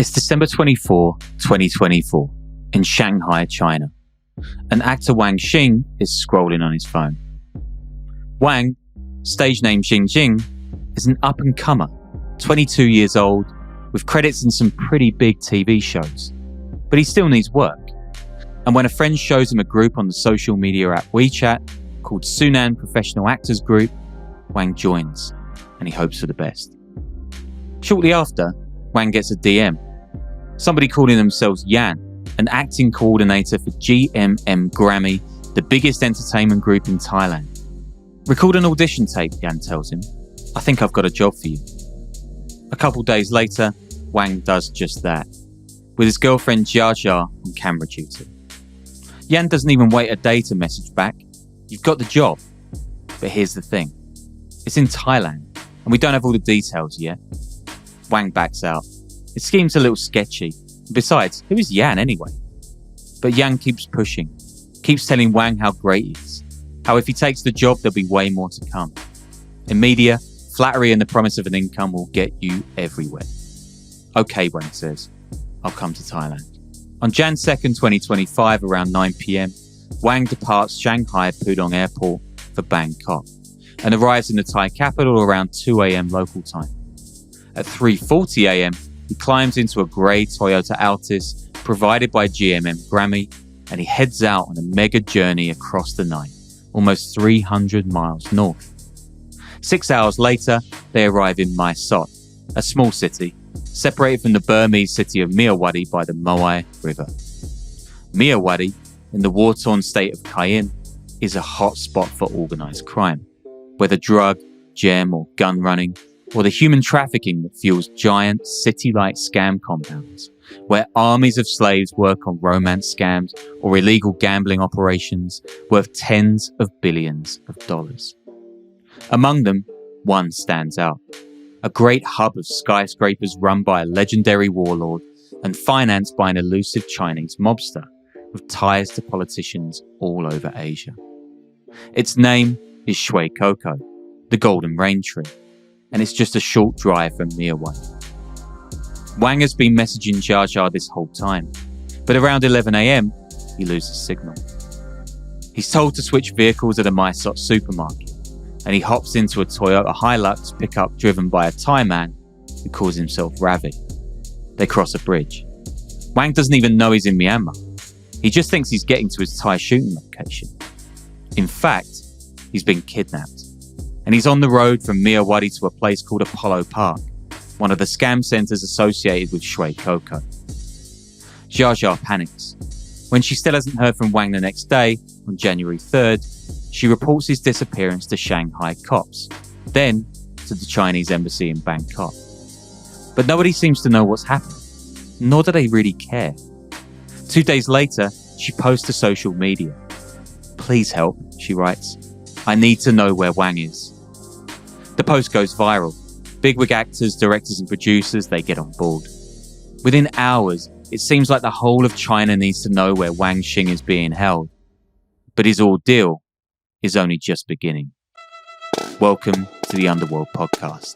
It's December 2024, in Shanghai, China. And actor Wang Xing is scrolling on his phone. Wang, stage name Zhijiang, is an up-and-comer, 22 years old, with credits in some pretty big TV shows. But he still needs work. And when a friend shows him a group on the social media app WeChat called Sunan Professional Actors Group, Wang joins, and he hopes for the best. Shortly after, Wang gets a DM. Somebody calling themselves Yan, an acting coordinator for GMM Grammy, the biggest entertainment group in Thailand. Record an audition tape, Yan tells him. I think I've got a job for you. A couple days later, Wang does just that, with his girlfriend Jia on camera duty. Yan doesn't even wait a day to message back. You've got the job. But here's the thing. It's in Thailand, and we don't have all the details yet. Wang backs out. It seems a little sketchy. Besides, who is Yan anyway? But Yan keeps pushing, keeps telling Wang how great he is, how if he takes the job, there'll be way more to come. In media, flattery and the promise of an income will get you everywhere. Okay, Wang says, I'll come to Thailand. On Jan 2nd, 2025, around 9 p.m, Wang departs Shanghai Pudong Airport for Bangkok and arrives in the Thai capital around 2 a.m. local time. At 3:40 a.m, he climbs into a grey Toyota Altis provided by GMM Grammy, and he heads out on a mega journey across the night, almost 300 miles north. 6 hours later, they arrive in Mae Sot, a small city, separated from the Burmese city of Myawaddy by the Moai River. Myawaddy, in the war-torn state of Cayenne, is a hot spot for organised crime, whether drug, gem or gun running, or the human trafficking that fuels giant city-like scam compounds, where armies of slaves work on romance scams or illegal gambling operations worth tens of billions of dollars. Among them, one stands out. A great hub of skyscrapers run by a legendary warlord and financed by an elusive Chinese mobster with ties to politicians all over Asia. Its name is Shwe Kokko, the golden rain tree, and it's just a short drive from Myawaddy. Wang has been messaging Jia this whole time, but around 11 a.m, he loses signal. He's told to switch vehicles at a Mae Sot supermarket, and he hops into a Toyota Hilux pickup driven by a Thai man who calls himself Ravi. They cross a bridge. Wang doesn't even know he's in Myanmar. He just thinks he's getting to his Thai shooting location. In fact, he's been kidnapped, and he's on the road from Myawaddy to a place called Apollo Park, one of the scam centres associated with Shwe Kokko. Jia panics. When she still hasn't heard from Wang the next day, on January 3rd, she reports his disappearance to Shanghai cops, then to the Chinese embassy in Bangkok. But nobody seems to know what's happened, nor do they really care. 2 days later, she posts to social media. Please help, she writes. I need to know where Wang is. The post goes viral. Bigwig actors, directors and producers, they get on board. Within hours, it seems like the whole of China needs to know where Wang Xing is being held. But his ordeal is only just beginning. Welcome to the Underworld podcast.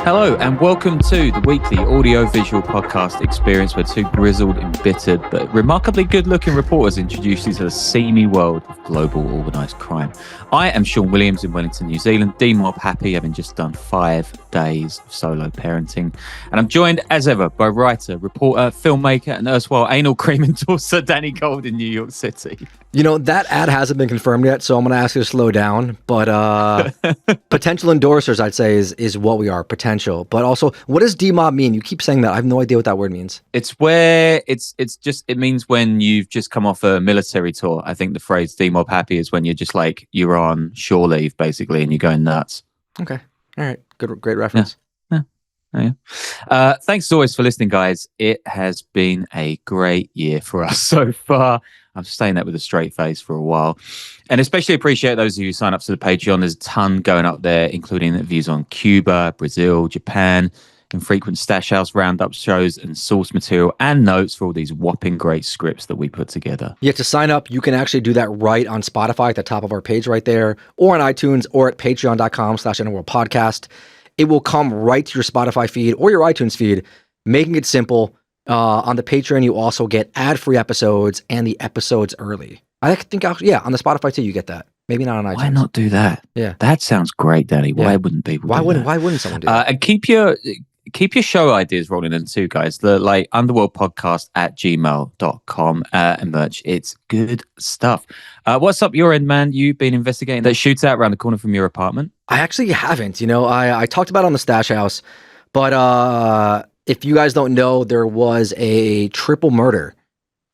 Hello and welcome to the weekly audio-visual podcast experience where two grizzled, embittered, but remarkably good-looking reporters introduce you to the seamy world of global organised crime. I am Sean Williams in Wellington, New Zealand, D-Mob happy, having just done 5 days of solo parenting. And I'm joined, as ever, by writer, reporter, filmmaker, and erstwhile anal cream endorser Danny Gold in New York City. You know, that ad hasn't been confirmed yet, so I'm going to ask you to slow down. But potential endorsers, I'd say, is what we are, potential. But also, what does D-Mob mean? You keep saying that. I have no idea what that word means. It's where it means when you've just come off a military tour. I think the phrase D-Mob happy is when you're just like, you're on shore leave, basically, and you're going nuts. Okay. All right. Great reference. Yeah. Yeah. Thanks as always for listening, guys. It has been a great year for us so far. I'm saying that with a straight face for a while. And especially appreciate those of you who sign up to the Patreon. There's a ton going up there, including the views on Cuba, Brazil, Japan, infrequent Stash House roundup shows and source material and notes for all these whopping great scripts that we put together. Yeah, to sign up, you can actually do that right on Spotify at the top of our page right there, or on iTunes, or at patreon.com/Underworld Podcast. It will come right to your Spotify feed or your iTunes feed, making it simple. On the Patreon, you also get ad-free episodes and the episodes early. I think, on the Spotify too, you get that. Maybe not on iTunes. Why not do that? Yeah, that sounds great, Danny. Why wouldn't people? Why wouldn't someone do that? And keep your show ideas rolling in too, guys. The Underworld Podcast at gmail.com and merch. It's good stuff. What's up your end, man? You've been investigating that shootout around the corner from your apartment? I actually haven't. I talked about it on the Stash House, but if you guys don't know, there was a triple murder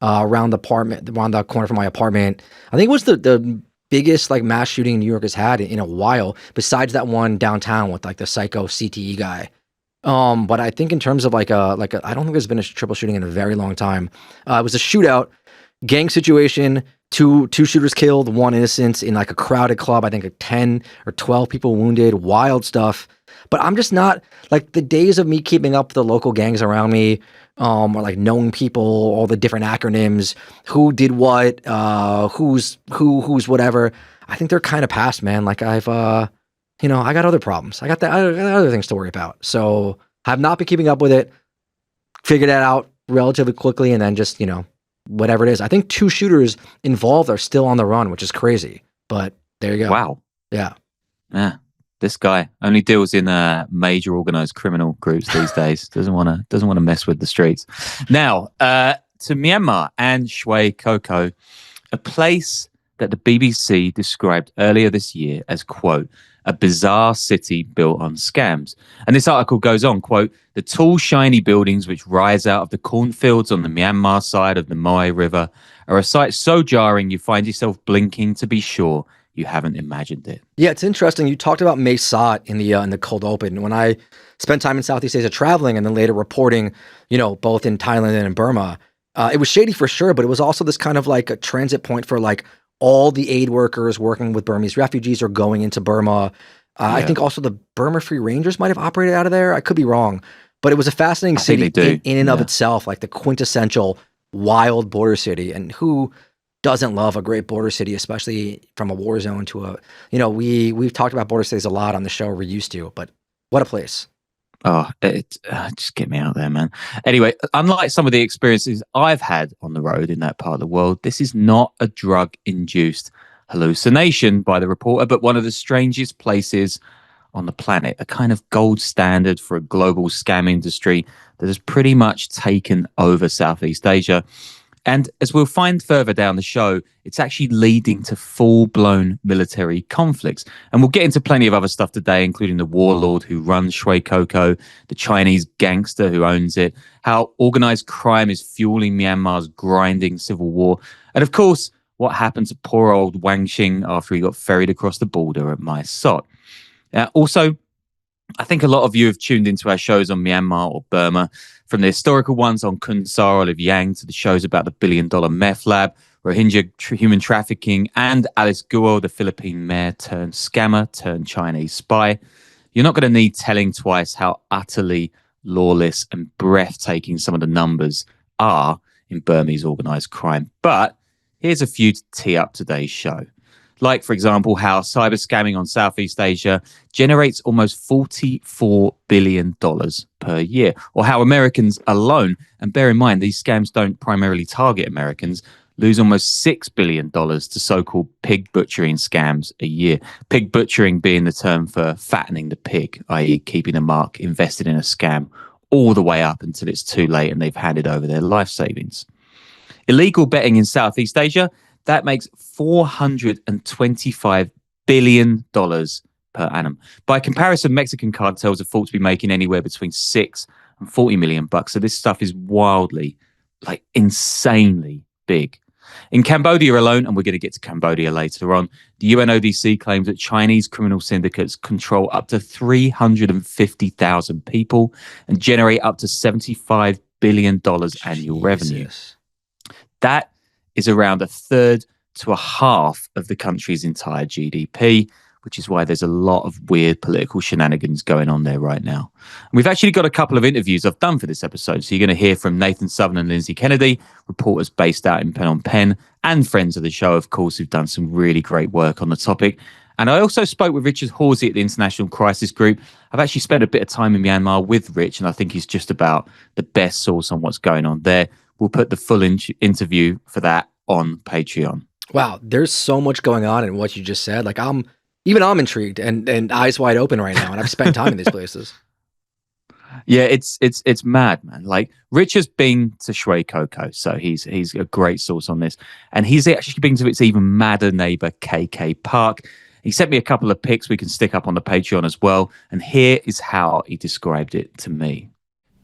around the corner from my apartment. I think it was the biggest mass shooting New York has had in a while, besides that one downtown with the psycho CTE guy. But I think in terms of I don't think there's been a triple shooting in a very long time. It was a shootout, gang situation, two shooters killed, one innocent in a crowded club. I think 10 or 12 people wounded, wild stuff. But I'm just not the days of me keeping up with the local gangs around me, or knowing people, all the different acronyms, who did what, who's whatever. I think they're kind of past, man. I got other problems. I got other things to worry about. So I've not been keeping up with it. Figured that out relatively quickly, and then just whatever it is. I think 2 shooters involved are still on the run, which is crazy. But there you go. Wow. Yeah. This guy only deals in major organized criminal groups these days. Doesn't want to mess with the streets. Now to Myanmar and Shwe Kokko, a place that the BBC described earlier this year as, quote, a bizarre city built on scams. And this article goes on, quote, the tall, shiny buildings which rise out of the cornfields on the Myanmar side of the Moai River are a sight so jarring you find yourself blinking to be sure you haven't imagined it. Yeah, it's interesting. You talked about Mae Sot in the cold open. When I spent time in Southeast Asia traveling and then later reporting, both in Thailand and in Burma, it was shady for sure, but it was also this kind of a transit point for all the aid workers working with Burmese refugees or going into Burma. I think also the Burma Free Rangers might have operated out of there. I could be wrong, but it was a fascinating city in and of itself, the quintessential wild border city. And who doesn't love a great border city, especially from a war zone to we've talked about border cities a lot on the show. We're used to, but what a place. Oh, just get me out there, man. Anyway, unlike some of the experiences I've had on the road in that part of the world, this is not a drug-induced hallucination by the reporter, but one of the strangest places on the planet, a kind of gold standard for a global scam industry that has pretty much taken over Southeast Asia. And as we'll find further down the show, it's actually leading to full-blown military conflicts. And we'll get into plenty of other stuff today, including the warlord who runs Shwe Kokko, the Chinese gangster who owns it, how organized crime is fueling Myanmar's grinding civil war, and of course, what happened to poor old Wang Xing after he got ferried across the border at Mae Sot. Also, I think a lot of you have tuned into our shows on Myanmar or Burma, from the historical ones on Kun Sar Olive Yang to the shows about the billion-dollar meth lab, Rohingya human trafficking, and Alice Guo, the Philippine mayor turned scammer turned Chinese spy. You're not going to need telling twice how utterly lawless and breathtaking some of the numbers are in Burmese organized crime. But here's a few to tee up today's show. Like, for example, how cyber scamming on Southeast Asia generates almost $44 billion per year, or how Americans alone, and bear in mind, these scams don't primarily target Americans, lose almost $6 billion to so-called pig butchering scams a year. Pig butchering being the term for fattening the pig, i.e. keeping a mark invested in a scam all the way up until it's too late and they've handed over their life savings. Illegal betting in Southeast Asia, that makes $425 billion per annum. By comparison, Mexican cartels are thought to be making anywhere between $6 and $40 million. So this stuff is wildly, insanely big. In Cambodia alone, and we're going to get to Cambodia later on, the UNODC claims that Chinese criminal syndicates control up to 350,000 people and generate up to $75 billion annual revenue. That is around a third to a half of the country's entire GDP, which is why there's a lot of weird political shenanigans going on there right now. And we've actually got a couple of interviews I've done for this episode. So you're going to hear from Nathan Southern and Lindsay Kennedy, reporters based out in Phnom Penh, and friends of the show, of course, who've done some really great work on the topic. And I also spoke with Richard Horsey at the International Crisis Group. I've actually spent a bit of time in Myanmar with Rich, and I think he's just about the best source on what's going on there. We'll put the full interview for that on Patreon. Wow, there's so much going on in what you just said. Like I'm intrigued and eyes wide open right now, and I've spent time in these places. Yeah, it's mad, man. Like Rich has been to Shwe Kokko, so he's a great source on this, and he's actually been to its even madder neighbor KK Park. He sent me a couple of pics we can stick up on the Patreon as well, and here is how he described it to me.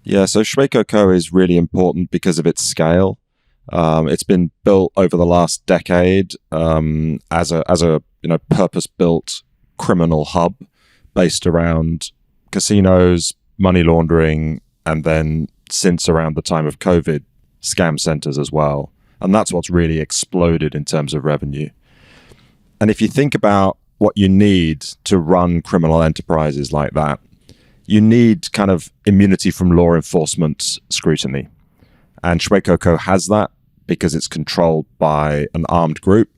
Yeah, so Shwe Kokko is really important because of its scale. It's been built over the last decade as a purpose-built criminal hub based around casinos, money laundering, and then since around the time of COVID, scam centers as well. And that's what's really exploded in terms of revenue. And if you think about what you need to run criminal enterprises like that, you need kind of immunity from law enforcement scrutiny. And Shwe Kokko has that because it's controlled by an armed group,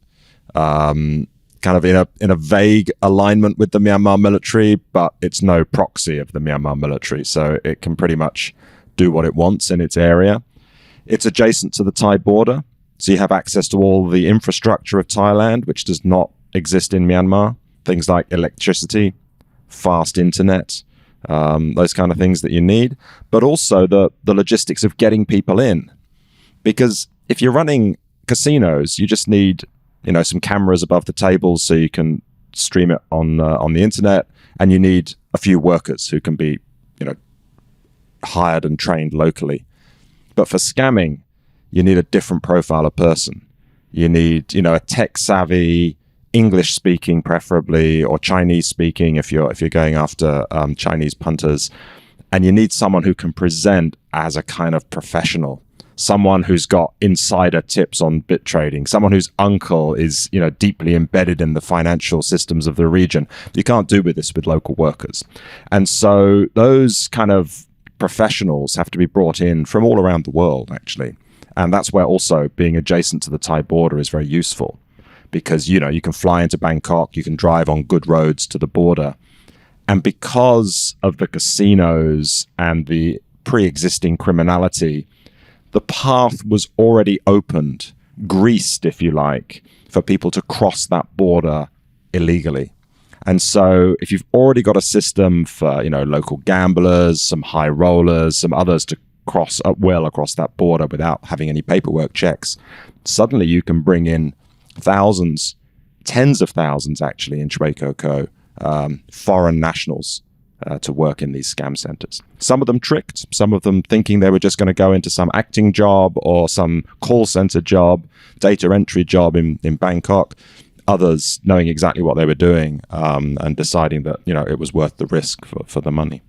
kind of in a vague alignment with the Myanmar military, but it's no proxy of the Myanmar military, so it can pretty much do what it wants in its area. It's adjacent to the Thai border, so you have access to all the infrastructure of Thailand, which does not exist in Myanmar. Things like electricity, fast internet, those kind of things that you need, but also the logistics of getting people in. Because if you're running casinos, you just need some cameras above the tables so you can stream it on the internet, and you need a few workers who can be hired and trained locally. But for scamming, you need a different profile of person. You need a tech savvy, English speaking preferably, or Chinese speaking if you're going after Chinese punters, and you need someone who can present as a kind of professional. Someone who's got insider tips on bit trading, someone whose uncle is, deeply embedded in the financial systems of the region. You can't do this with local workers. And so those kind of professionals have to be brought in from all around the world, actually. And that's where also being adjacent to the Thai border is very useful, because, you can fly into Bangkok, you can drive on good roads to the border. And because of the casinos and the pre-existing criminality, the path was already opened, greased, if you like, for people to cross that border illegally. And so if you've already got a system for, local gamblers, some high rollers, some others to cross well across that border without having any paperwork checks, suddenly you can bring in thousands, tens of thousands actually in Shwe Kokko, foreign nationals to work in these scam centers. Some of them tricked, some of them thinking they were just going to go into some acting job or some call center job, data entry job in Bangkok. Others knowing exactly what they were doing and deciding that, it was worth the risk for the money.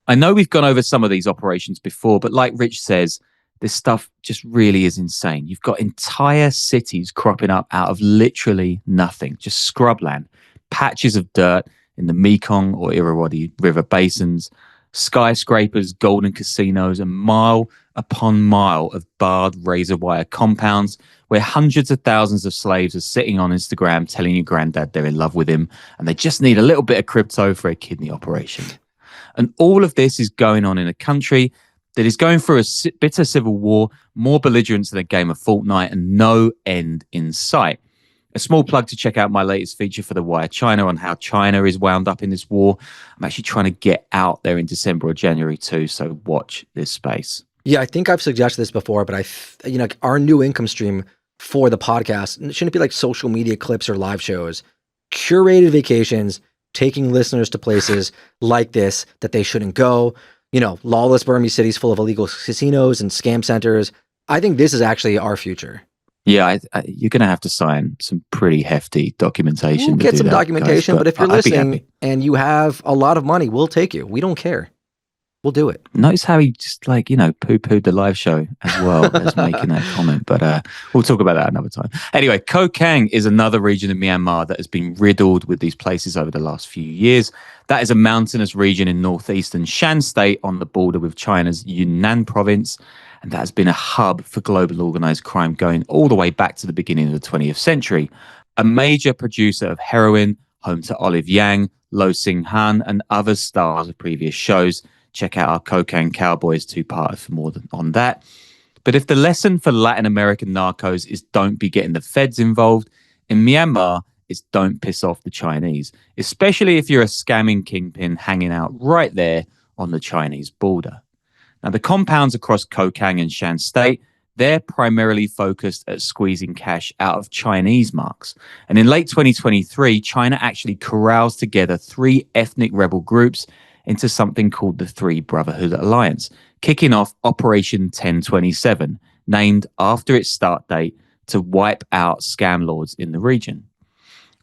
I know we've gone over some of these operations before, but like Rich says, this stuff just really is insane. You've got entire cities cropping up out of literally nothing, just scrubland, patches of dirt in the Mekong or Irrawaddy River basins, skyscrapers, golden casinos, and mile upon mile of barred razor wire compounds where hundreds of thousands of slaves are sitting on Instagram telling your granddad they're in love with him and they just need a little bit of crypto for a kidney operation. And all of this is going on in a country that is going through a bitter civil war, more belligerence than a game of Fortnite, and no end in sight. A small plug to check out my latest feature for The Wire China on how China is wound up in this war. I'm actually trying to get out there in December or January too, so watch this space. Yeah, I think I've suggested this before, but our new income stream for the podcast shouldn't be like social media clips or live shows. Curated vacations, taking listeners to places like this that they shouldn't go. Lawless Burmese cities full of illegal casinos and scam centers. I think this is actually our future. Yeah, you're going to have to sign some pretty hefty documentation. We'll to get do some that, documentation, guys, but if you're I'd be listening happy. and you have a lot of money, we'll take you. We don't care. We'll do it. Notice how he just poo-pooed the live show as well as making that comment. But we'll talk about that another time. Anyway, Koh Kang is another region of Myanmar that has been riddled with these places over the last few years. That is a mountainous region in northeastern Shan State on the border with China's Yunnan province. And that has been a hub for global organized crime going all the way back to the beginning of the 20th century. A major producer of heroin, home to Olive Yang, Lo Sing Han, and other stars of previous shows. Check out our Cocaine Cowboys two-parter for more on that. But if the lesson for Latin American narcos is don't be getting the feds involved, in Myanmar, it's don't piss off the Chinese, especially if you're a scamming kingpin hanging out right there on the Chinese border. Now, the compounds across Koh Kang and Shan State, they're primarily focused at squeezing cash out of Chinese marks. And in late 2023, China actually corrals together 3 ethnic rebel groups into something called the Three Brotherhood Alliance, kicking off Operation 1027, named after its start date to wipe out scam lords in the region.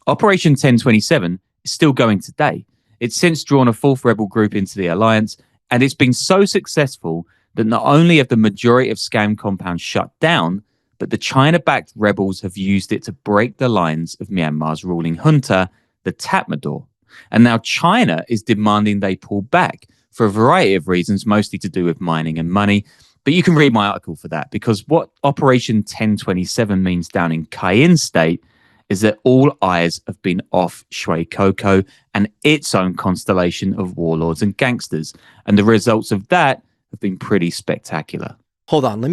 Operation 1027 is still going today. It's since drawn a 4th rebel group into the alliance, and it's been so successful that not only have the majority of scam compounds shut down, but the China-backed rebels have used it to break the lines of Myanmar's ruling junta, the Tatmadaw. And now China is demanding they pull back for a variety of reasons, mostly to do with mining and money. But you can read my article for that, because what Operation 1027 means down in Cayenne State is that all eyes have been off Shwe Kokko and its own constellation of warlords and gangsters. And the results of that have been pretty spectacular. Hold on. I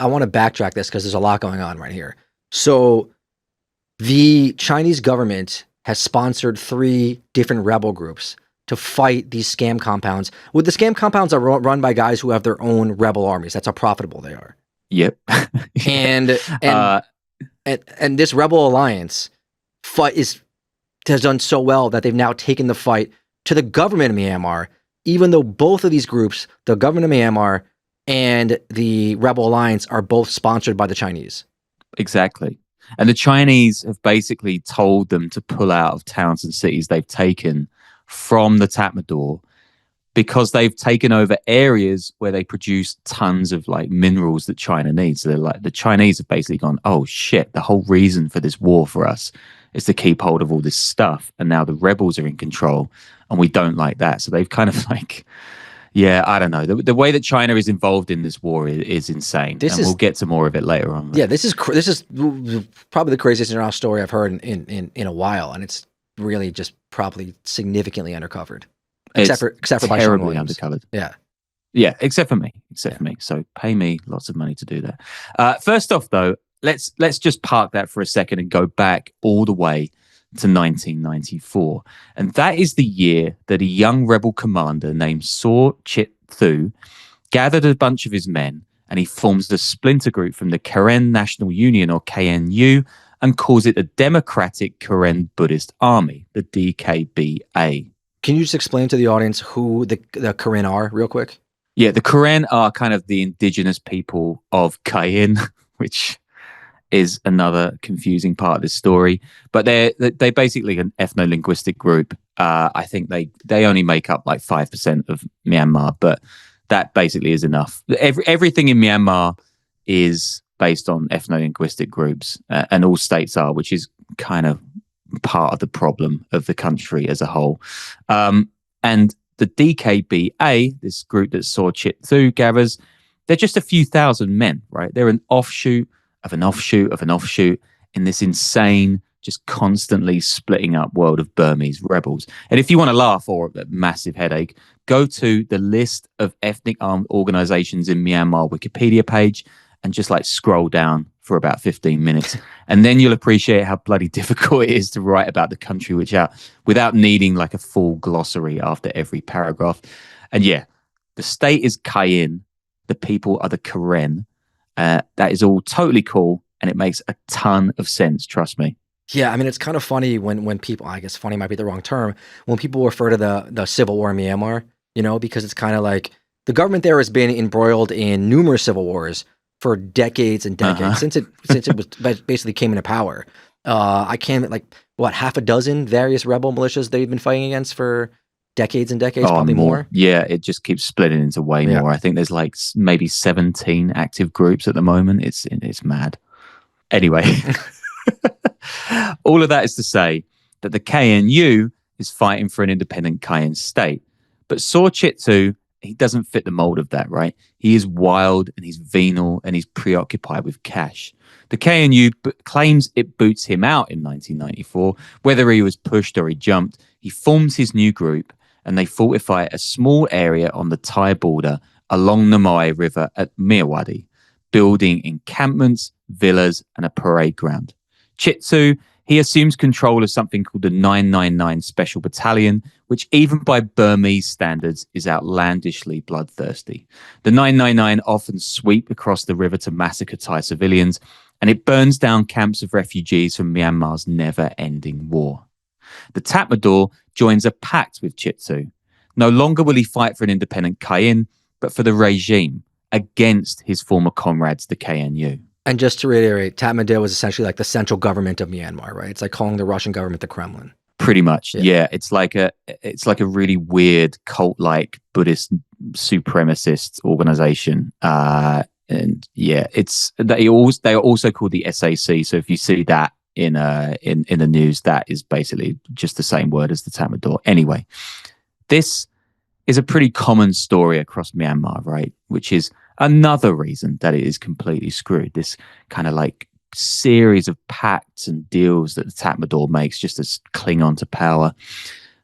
want to backtrack this because there's a lot going on right here. So the Chinese government has sponsored 3 different rebel groups to fight these scam compounds. Well, the scam compounds are run by guys who have their own rebel armies. That's how profitable they are. Yep. And this rebel alliance has done so well that they've now taken the fight to the government of Myanmar, even though both of these groups, the government of Myanmar and the rebel alliance, are both sponsored by the Chinese. Exactly. And the Chinese have basically told them to pull out of towns and cities they've taken from the Tatmadaw because they've taken over areas where they produce tons of minerals that China needs. So the Chinese have basically gone, oh shit, the whole reason for this war for us is to keep hold of all this stuff. And now the rebels are in control and we don't like that. So they've kind of yeah, I don't know. The way that China is involved in this war is insane. We'll get to more of it later on. Yeah, this is probably the craziest international story I've heard in a while. And it's really just probably significantly undercovered. Except for terribly undercovered. Yeah, except for me. So pay me lots of money to do that. First off, though, let's just park that for a second and go back all the way to 1994, and that is the year that a young rebel commander named Saw Chit Thu gathered a bunch of his men, and he forms the splinter group from the Karen National Union, or KNU, and calls it the Democratic Karen Buddhist Army, the DKBA. Can you just explain to the audience who the Karen are real quick? Yeah, the Karen are kind of the indigenous people of Cayenne, which is another confusing part of this story. But they basically an ethno-linguistic group. I think they only make up 5% of Myanmar, but that basically is enough. Everything in Myanmar is based on ethno-linguistic groups, and all states are, which is kind of part of the problem of the country as a whole. And the DKBA, this group that Saw Chit Thu gathers, they're just a few thousand men, right? They're an offshoot of an offshoot of an offshoot in this insane, just constantly splitting up world of Burmese rebels. And if you want to laugh or a massive headache, go to the list of ethnic armed organizations in Myanmar Wikipedia page and just scroll down for about 15 minutes. And then you'll appreciate how bloody difficult it is to write about the country without needing a full glossary after every paragraph. And yeah, the state is Cayenne. The people are the Karen. That is all totally cool, and it makes a ton of sense, trust me. Yeah, I mean, it's kind of funny when people, I guess funny might be the wrong term, when people refer to the civil war in Myanmar, because it's kind of the government there has been embroiled in numerous civil wars, for decades and decades since it was basically came into power. I can't half a dozen various rebel militias they've been fighting against for decades and decades, probably more. Yeah, it just keeps splitting into way more. I think there's like maybe 17 active groups at the moment. It's mad. Anyway, all of that is to say that the KNU is fighting for an independent Kayan state. But Saw Chit-tu, he doesn't fit the mold of that, right? He is wild and he's venal and he's preoccupied with cash. The KNU claims it boots him out in 1994. Whether he was pushed or he jumped, he forms his new group and they fortify a small area on the Thai border along the Moai River at Myawaddy, building encampments, villas, and a parade ground. Chit-tu, he assumes control of something called the 999 Special Battalion, which even by Burmese standards is outlandishly bloodthirsty. The 999 often sweep across the river to massacre Thai civilians, and it burns down camps of refugees from Myanmar's never-ending war. The Tatmadaw joins a pact with Chit-tu. No longer will he fight for an independent Kayin, but for the regime, against his former comrades, the KNU. And just to reiterate, Tatmadaw was essentially like the central government of Myanmar, right? It's like calling the Russian government the Kremlin. Pretty much, yeah. It's like a really weird cult-like Buddhist supremacist organization. And yeah, they are also called the SAC. So if you see that in the news, that is basically just the same word as the Tatmadaw. Anyway, this is a pretty common story across Myanmar, right? Which is another reason that it is completely screwed. This kind of like series of pacts and deals that the Tatmadaw makes just to cling on to power.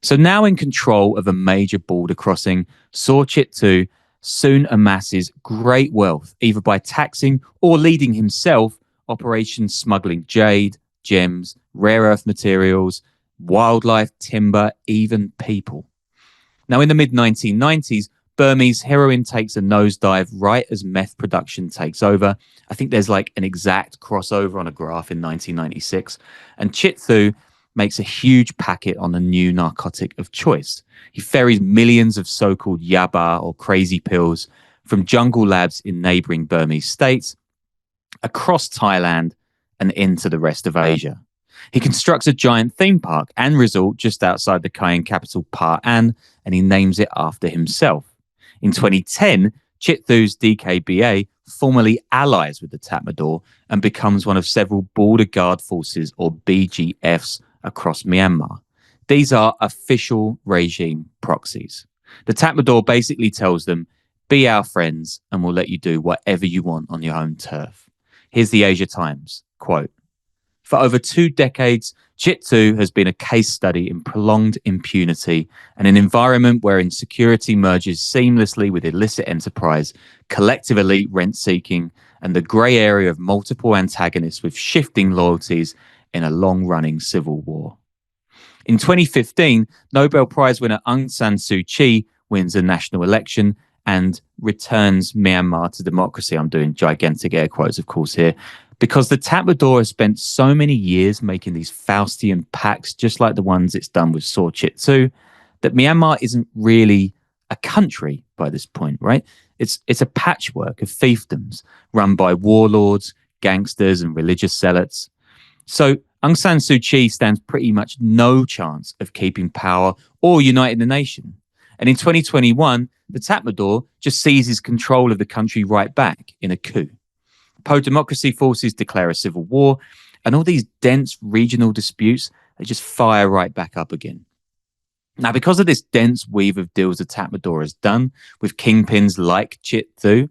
So now in control of a major border crossing, Saw Chit-tu soon amasses great wealth, either by taxing or leading himself operations smuggling jade, gems, rare earth materials, wildlife, timber, even people. Now, in the mid-1990s, Burmese heroin takes a nosedive right as meth production takes over. I think there's like an exact crossover on a graph in 1996. And Chit-tu makes a huge packet on the new narcotic of choice. He ferries millions of so-called yaba or crazy pills from jungle labs in neighboring Burmese states across Thailand and into the rest of Asia. He constructs a giant theme park and resort just outside the Kayan capital, Pa An, and he names it after himself. In 2010, Chit-tu's DKBA formally allies with the Tatmadaw and becomes one of several border guard forces, or BGFs, across Myanmar. These are official regime proxies. The Tatmadaw basically tells them, be our friends and we'll let you do whatever you want on your own turf. Here's the Asia Times, quote, for over 2 decades, Chit-tu has been a case study in prolonged impunity and an environment where insecurity merges seamlessly with illicit enterprise, collective elite rent-seeking, and the grey area of multiple antagonists with shifting loyalties in a long-running civil war. In 2015, Nobel Prize winner Aung San Suu Kyi wins a national election and returns Myanmar to democracy. I'm doing gigantic air quotes, of course, here. Because the Tatmadaw has spent so many years making these Faustian pacts, just like the ones it's done with Saw Chit-tu, that Myanmar isn't really a country by this point, right? It's a patchwork of fiefdoms run by warlords, gangsters, and religious zealots. So Aung San Suu Kyi stands pretty much no chance of keeping power or uniting the nation. And in 2021, the Tatmadaw just seizes control of the country right back in a coup. Pro-democracy forces declare a civil war, and all these dense regional disputes, they just fire right back up again. Now, because of this dense weave of deals the Tatmadaw has done with kingpins like Chit-tu,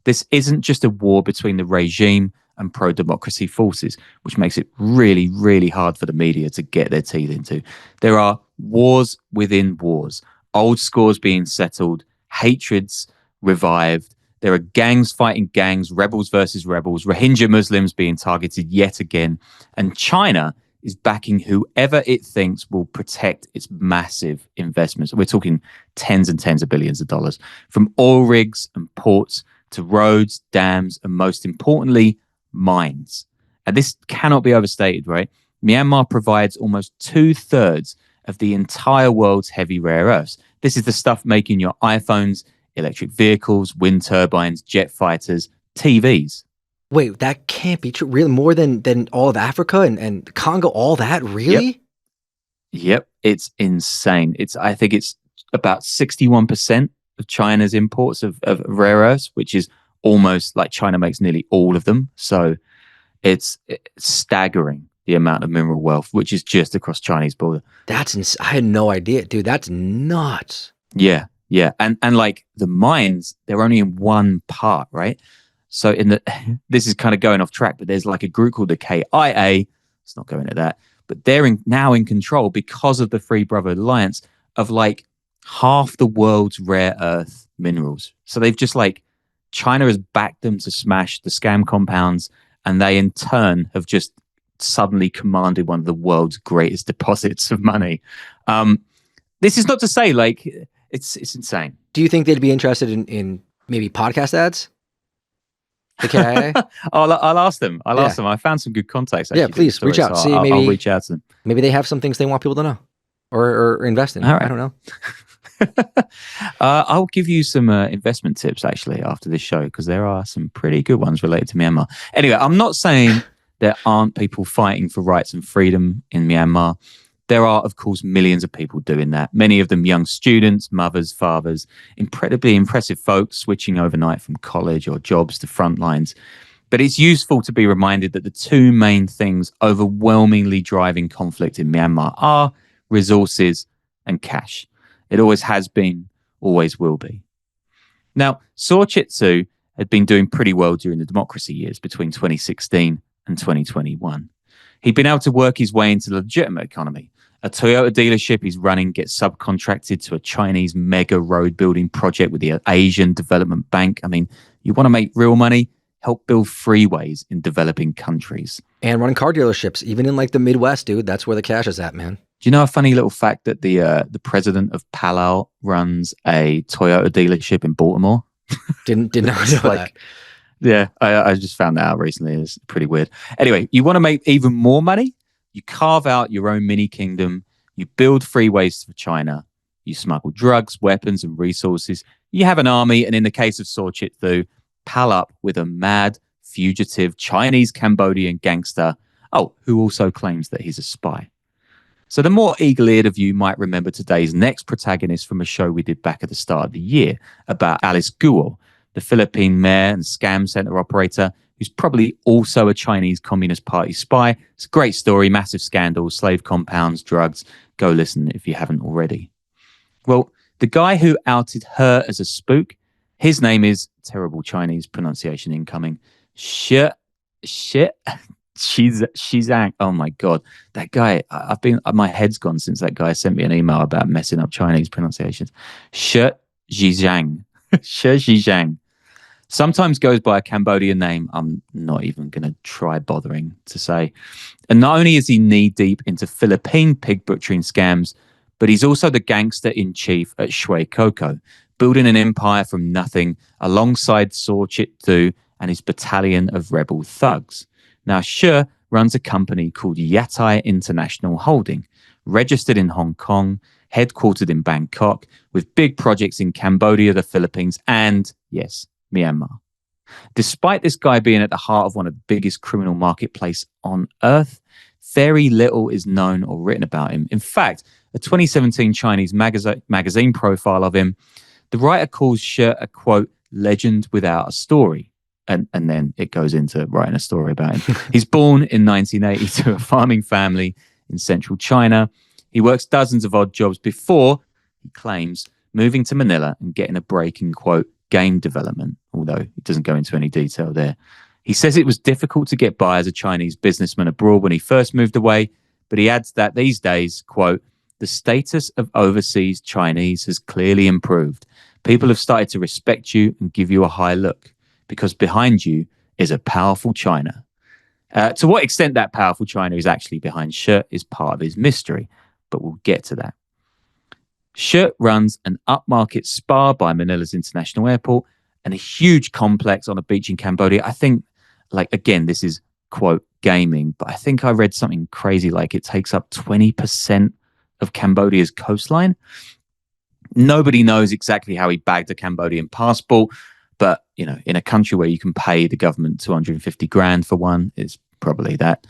this isn't just a war between the regime and pro-democracy forces, which makes it really, really hard for the media to get their teeth into. There are wars within wars, old scores being settled, hatreds revived. There are gangs fighting gangs, rebels versus rebels, Rohingya Muslims being targeted yet again. And China is backing whoever it thinks will protect its massive investments. We're talking tens and tens of billions of dollars, from oil rigs and ports to roads, dams, and most importantly, mines. And this cannot be overstated, right? Myanmar provides almost 2/3 of the entire world's heavy rare earths. This is the stuff making your iPhones, electric vehicles, wind turbines, jet fighters, TVs. Wait, that can't be true. Really, more than all of Africa and Congo, all that, really? Yep, it's insane. I think it's about 61% of China's imports of rare earths, which is almost like China makes nearly all of them. So it's staggering the amount of mineral wealth, which is just across Chinese border. I had no idea, dude. That's nuts. Yeah. And like the mines, they're only in one part, right? So this is kind of going off track, but there's like a group called the KIA. Let's not go into that, but they're now in control because of the Free Brotherhood Alliance of like half the world's rare earth minerals. So they've just like, China has backed them to smash the scam compounds, and they in turn have just suddenly commanded one of the world's greatest deposits of money. This is not to say like it's insane. Do you think they'd be interested in maybe podcast ads? The KIA? I'll ask them. I'll ask them. I found some good contacts. Actually, please reach out. So maybe I'll reach out to them. Maybe they have some things they want people to know or invest in. All right. I don't know. I'll give you some investment tips actually after this show, because there are some pretty good ones related to Myanmar. Anyway, I'm not saying there aren't people fighting for rights and freedom in Myanmar. There are, of course, millions of people doing that. Many of them young students, mothers, fathers, incredibly impressive folks switching overnight from college or jobs to front lines. But it's useful to be reminded that the two main things overwhelmingly driving conflict in Myanmar are resources and cash. It always has been, always will be. Now, Saw Chit Tzu had been doing pretty well during the democracy years between 2016 and 2021. He'd been able to work his way into the legitimate economy. A Toyota dealership he's running gets subcontracted to a Chinese mega road building project with the Asian Development Bank. I mean, you want to make real money? Help build freeways in developing countries. And run car dealerships, even in like the Midwest, dude. That's where the cash is at, man. Do you know a funny little fact that the president of Palau runs a Toyota dealership in Baltimore? Didn't know that. Yeah, I just found that out recently. It's pretty weird. Anyway, you want to make even more money? You carve out your own mini kingdom. You build freeways for China. You smuggle drugs, weapons, and resources. You have an army, and in the case of Saw Chit Tzu, pal up with a mad, fugitive Chinese-Cambodian gangster, who also claims that he's a spy. So the more eagle-eared of you might remember today's next protagonist from a show we did back at the start of the year about Alice Guo, the Philippine mayor and scam center operator, who's probably also a Chinese Communist Party spy. It's a great story, massive scandal, slave compounds, drugs. Go listen if you haven't already. Well, the guy who outed her as a spook, his name is, terrible Chinese pronunciation incoming, Shwe Kokko. Oh my God. That guy, my head's gone since that guy sent me an email about messing up Chinese pronunciations. Zhijiang. Zhijiang. Sometimes goes by a Cambodian name I'm not even going to try bothering to say. And not only is he knee-deep into Philippine pig butchering scams, but he's also the gangster-in-chief at Shwe Kokko, building an empire from nothing alongside Saw Chit Tzu and his battalion of rebel thugs. Now, Shwe runs a company called Yatai International Holding, registered in Hong Kong, headquartered in Bangkok, with big projects in Cambodia, the Philippines, and, yes, Myanmar. Despite this guy being at the heart of one of the biggest criminal marketplaces on earth, very little is known or written about him. In fact, a 2017 Chinese magazine profile of him, the writer calls Shwe a, quote, legend without a story. And then it goes into writing a story about him. He's born in 1980 to a farming family in central China. He works dozens of odd jobs before, he claims, moving to Manila and getting a break in, quote, game development, although he doesn't go into any detail there. He says it was difficult to get by as a Chinese businessman abroad when he first moved away, but he adds that these days, quote, the status of overseas Chinese has clearly improved. People have started to respect you and give you a high look because behind you is a powerful China. To what extent that powerful China is actually behind Shwe is part of his mystery, but we'll get to that. Shwe runs an upmarket spa by Manila's International Airport and a huge complex on a beach in Cambodia. I think, again, this is, quote, gaming, but I think I read something crazy like it takes up 20% of Cambodia's coastline. Nobody knows exactly how he bagged a Cambodian passport, But, you know, in a country where you can pay the government 250 grand for one, it's probably that.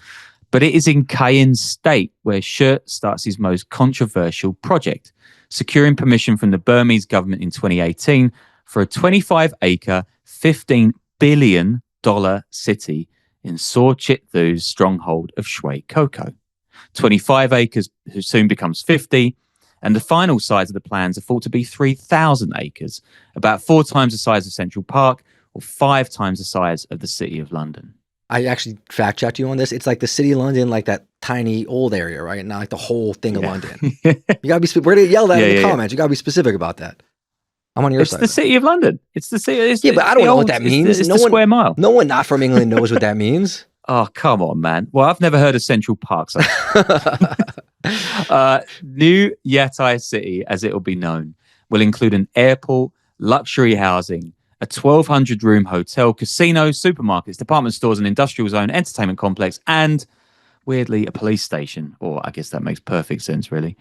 But it is in Cayenne State where Shwe starts his most controversial project, securing permission from the Burmese government in 2018 for a 25-acre, $15 billion city in Saw Chit-thu's stronghold of Shwe Kokko. 25 acres soon becomes 50, and the final size of the plans are thought to be 3,000 acres, about 4 times the size of Central Park or 5 times the size of the City of London. I actually fact-checked you on this. It's like the City of London, like that tiny old area, right? Not like the whole thing of London. You gotta be. We're gonna yell that in the comments. You gotta be specific about that. I'm on your side. It's the City of London. It's the city. But I don't know what that means. It's the square mile. No one not from England knows what that means. Oh, come on, man. Well, I've never heard of Central Park. So. New Yatai City, as it will be known, will include an airport, luxury housing, a 1,200-room hotel, casino, supermarkets, department stores, an industrial zone, entertainment complex, and, weirdly, a police station. Or I guess that makes perfect sense, really.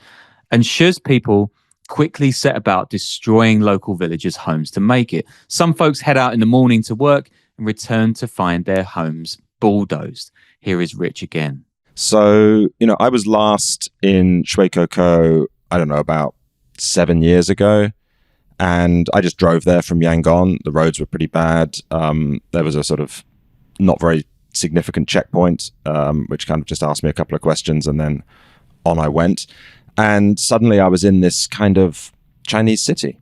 And Shwe's people quickly set about destroying local villagers' homes to make it. Some folks head out in the morning to work and return to find their homes bulldozed. Here is Rich again. So, you know, I was last in Shwe Kokko, I don't know, about 7 years ago. And I just drove there from Yangon. The roads were pretty bad. There was a sort of not very significant checkpoint, which kind of just asked me a couple of questions, and then on I went. And suddenly I was in this kind of Chinese city.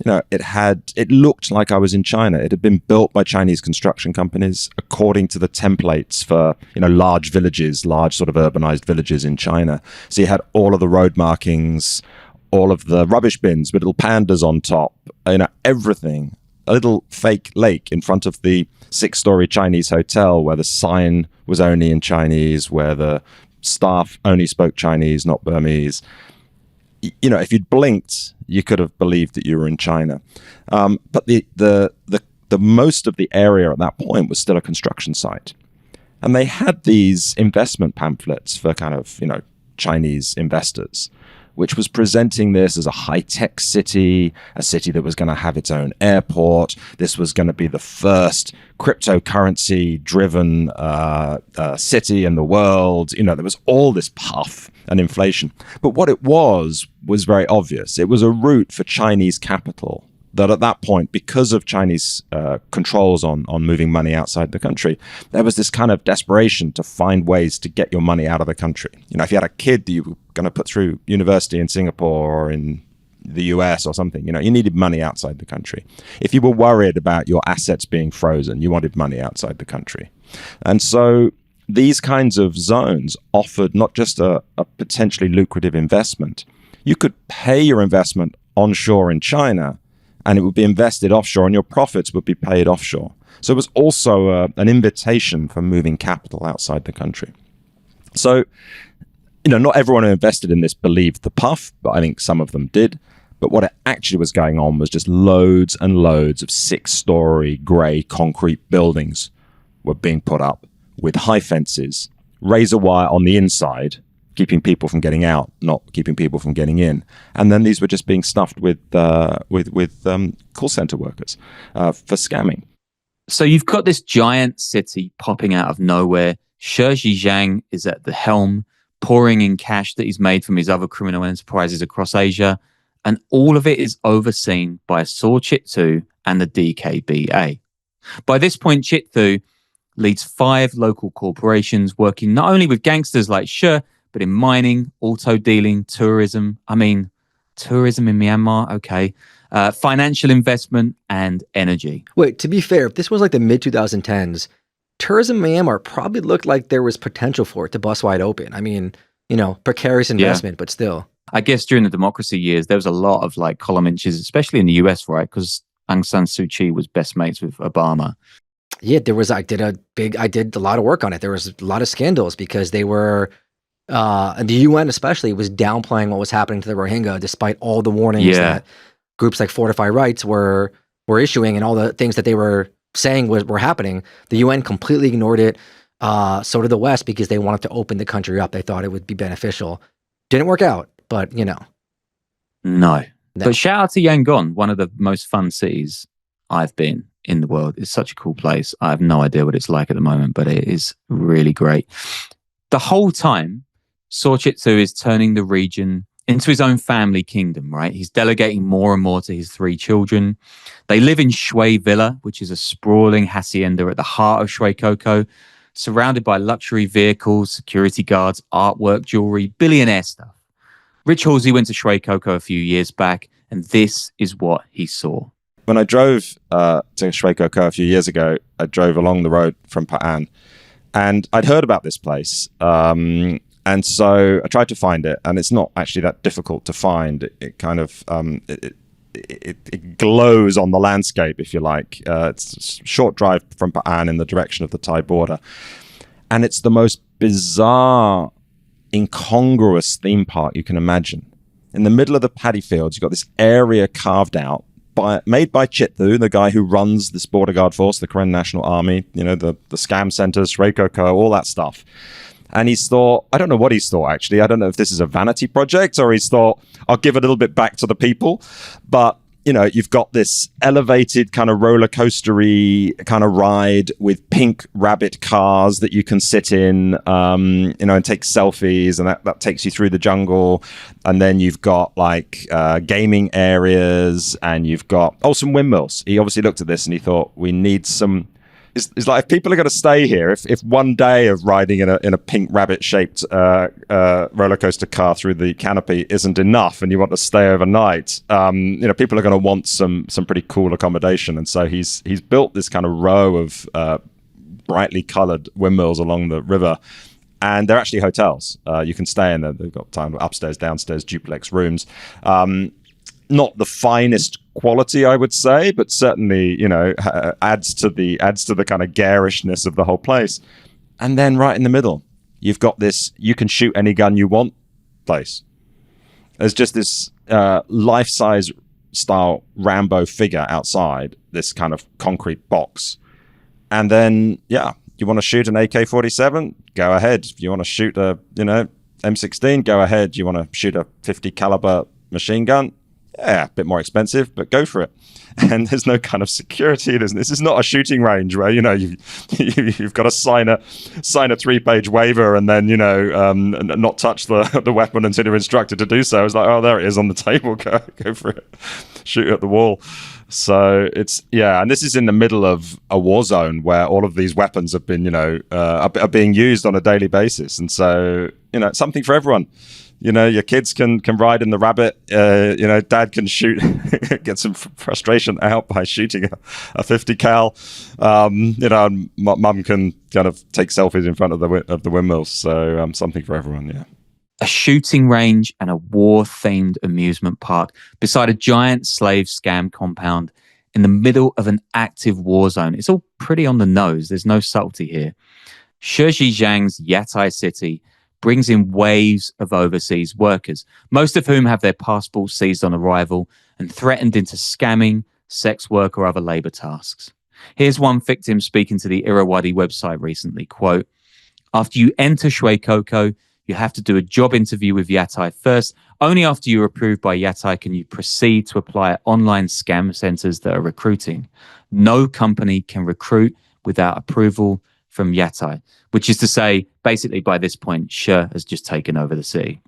You know, it looked like I was in China. It had been built by Chinese construction companies according to the templates for, you know, large villages, large sort of urbanized villages in China. So you had all of the road markings, all of the rubbish bins with little pandas on top, you know, everything. A little fake lake in front of the 6-story Chinese hotel where the sign was only in Chinese, where the staff only spoke Chinese, not Burmese. You know, if you'd blinked, you could have believed that you were in China. But the most of the area at that point was still a construction site. And they had these investment pamphlets for kind of, you know, Chinese investors, which was presenting this as a high-tech city, a city that was going to have its own airport. This was going to be the first cryptocurrency-driven city in the world. You know, there was all this puff and inflation. But what it was very obvious. It was a route for Chinese capital that at that point, because of Chinese controls on moving money outside the country, there was this kind of desperation to find ways to get your money out of the country. You know, if you had a kid that you were going to put through university in Singapore or in the US or something, you know, you needed money outside the country. If you were worried about your assets being frozen, you wanted money outside the country. And so these kinds of zones offered not just a potentially lucrative investment. You could pay your investment onshore in China, and it would be invested offshore, and your profits would be paid offshore. So it was also an invitation for moving capital outside the country. So, you know, not everyone who invested in this believed the puff, but I think some of them did. But what actually was going on was just loads and loads of 6-story grey concrete buildings were being put up with high fences, razor wire on the inside, keeping people from getting out, not keeping people from getting in. And then these were just being stuffed with call center workers for scamming. So you've got this giant city popping out of nowhere. Zhijiang is at the helm, pouring in cash that he's made from his other criminal enterprises across Asia. And all of it is overseen by Saw Chit-thu and the DKBA. By this point, Chit-thu leads 5 local corporations working not only with gangsters like Shwe, but in mining, auto dealing, tourism. I mean, tourism in Myanmar, okay. Financial investment and energy. Wait, to be fair, if this was like the mid-2010s, tourism in Myanmar probably looked like there was potential for it to bust wide open. I mean, you know, precarious investment, but still. I guess during the democracy years, there was a lot of like column inches, especially in the US, right? Because Aung San Suu Kyi was best mates with Obama. Yeah, I did a lot of work on it. There was a lot of scandals because they were, the UN especially was downplaying what was happening to the Rohingya, despite all the warnings that groups like Fortify Rights were issuing and all the things that they were saying were happening. The UN completely ignored it. So did the West, because they wanted to open the country up. They thought it would be beneficial. Didn't work out, but you know. No. But shout out to Yangon, one of the most fun cities I've been in the world. It's such a cool place. I have no idea what it's like at the moment, but it is really great. The whole time, Sorchitsu is turning the region into his own family kingdom, right? He's delegating more and more to his 3 children. They live in Shwe Villa, which is a sprawling hacienda at the heart of Shwe Kokko, surrounded by luxury vehicles, security guards, artwork, jewelry, billionaire stuff. Rich Halsey went to Shwe Kokko a few years back, and this is what he saw. When I drove to Shwe Kokko a few years ago, I drove along the road from Pa'an, and I'd heard about this place. And so I tried to find it, and it's not actually that difficult to find. It kind of it glows on the landscape, if you like. It's a short drive from Pa'an in the direction of the Thai border, and it's the most bizarre, incongruous theme park you can imagine. In the middle of the paddy fields, you've got this area carved out, made by Chithu, the guy who runs this border guard force, the Karen National Army, you know, the scam centers, Shwe Kokko, all that stuff. And he's thought, I don't know what he's thought, actually. I don't know if this is a vanity project or he's thought, I'll give a little bit back to the people. But, you know, you've got this elevated kind of roller coastery kind of ride with pink rabbit cars that you can sit in, you know, and take selfies. And that takes you through the jungle. And then you've got like gaming areas and you've got, some windmills. He obviously looked at this and he thought, we need some... It's like if people are going to stay here, if one day of riding in a pink rabbit-shaped roller coaster car through the canopy isn't enough, and you want to stay overnight, you know, people are going to want some pretty cool accommodation. And so he's built this kind of row of brightly coloured windmills along the river, and they're actually hotels. You can stay in there. They've got upstairs, downstairs, duplex rooms. Not the finest quality, I would say, but certainly, you know, adds to the kind of garishness of the whole place. And then right in the middle, you've got this you can shoot any gun you want place. There's just this life-size style Rambo figure outside this kind of concrete box. And then, yeah, you want to shoot an AK-47? Go ahead. If you want to shoot a, you know, M16? Go ahead. You want to shoot a 50 caliber machine gun? Yeah, a bit more expensive, but go for it. And there's no kind of security. This is not a shooting range where, you know, you've got to sign a 3-page waiver and then, you know, not touch the weapon until you're instructed to do so. It's like, oh, there it is on the table. Go for it. Shoot at the wall. So it's, yeah, and this is in the middle of a war zone where all of these weapons have been, you know, are being used on a daily basis. And so, you know, it's something for everyone. You know, your kids can ride in the rabbit. You know, dad can shoot, get some frustration out by shooting a 50 cal. You know, and mum can kind of take selfies in front of the windmills. So something for everyone, yeah. A shooting range and a war-themed amusement park beside a giant slave scam compound in the middle of an active war zone. It's all pretty on the nose. There's no subtlety here. Zhijiang's Yatai city brings in waves of overseas workers, most of whom have their passports seized on arrival and threatened into scamming, sex work, or other labor tasks. Here's one victim speaking to the Irrawaddy website recently, quote, "After you enter Shwe Kokko, you have to do a job interview with Yatai first. Only after you're approved by Yatai can you proceed to apply at online scam centers that are recruiting. No company can recruit without approval from Yatai," which is to say, basically by this point, Shwe has just taken over the city.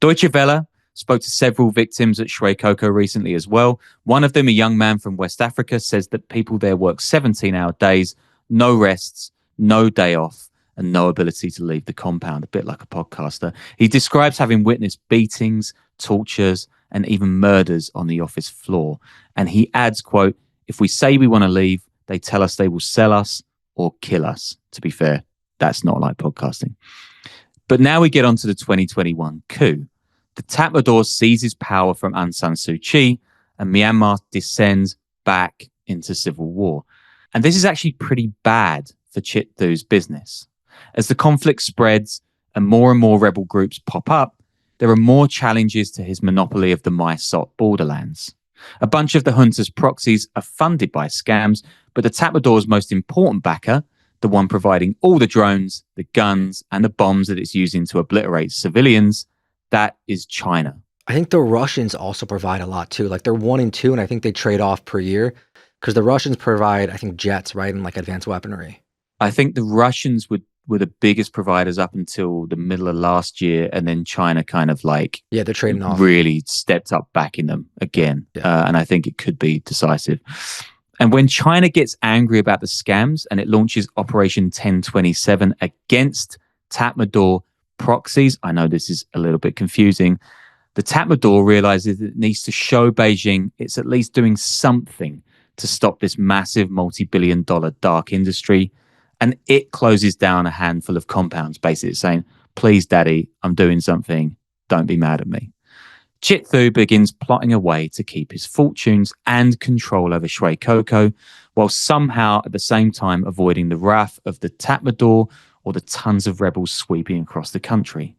Deutsche Welle spoke to several victims at Shwe Kokko recently as well. One of them, a young man from West Africa, says that people there work 17-hour days, no rests, no day off, and no ability to leave the compound, a bit like a podcaster. He describes having witnessed beatings, tortures, and even murders on the office floor. And he adds, quote, "If we say we want to leave, they tell us they will sell us or kill us." To be fair, that's not like podcasting. But now we get on to the 2021 coup. The Tatmadaw seizes power from Aung San Suu Kyi, and Myanmar descends back into civil war. And this is actually pretty bad for Chithu's business. As the conflict spreads and more rebel groups pop up, there are more challenges to his monopoly of the Mai Sot borderlands. A bunch of the junta's proxies are funded by scams, but the Tatmadaw's most important backer, the one providing all the drones, the guns, and the bombs that it's using to obliterate civilians, that is China. I think the Russians also provide a lot too. Like they're 1 and 2, and I think they trade off per year. Because the Russians provide, I think, jets, right, and like advanced weaponry. I think the Russians were the biggest providers up until the middle of last year, and then China kind of like they're trading off. Really stepped up backing them again, and I think it could be decisive. And when China gets angry about the scams and it launches Operation 1027 against Tatmadaw proxies, I know this is a little bit confusing. The Tatmadaw realizes it needs to show Beijing it's at least doing something to stop this massive multi-billion-dollar dark industry. And it closes down a handful of compounds, basically saying, please, daddy, I'm doing something. Don't be mad at me. Chit Thu begins plotting a way to keep his fortunes and control over Shwe Kokko, while somehow at the same time avoiding the wrath of the Tatmadaw or the tons of rebels sweeping across the country.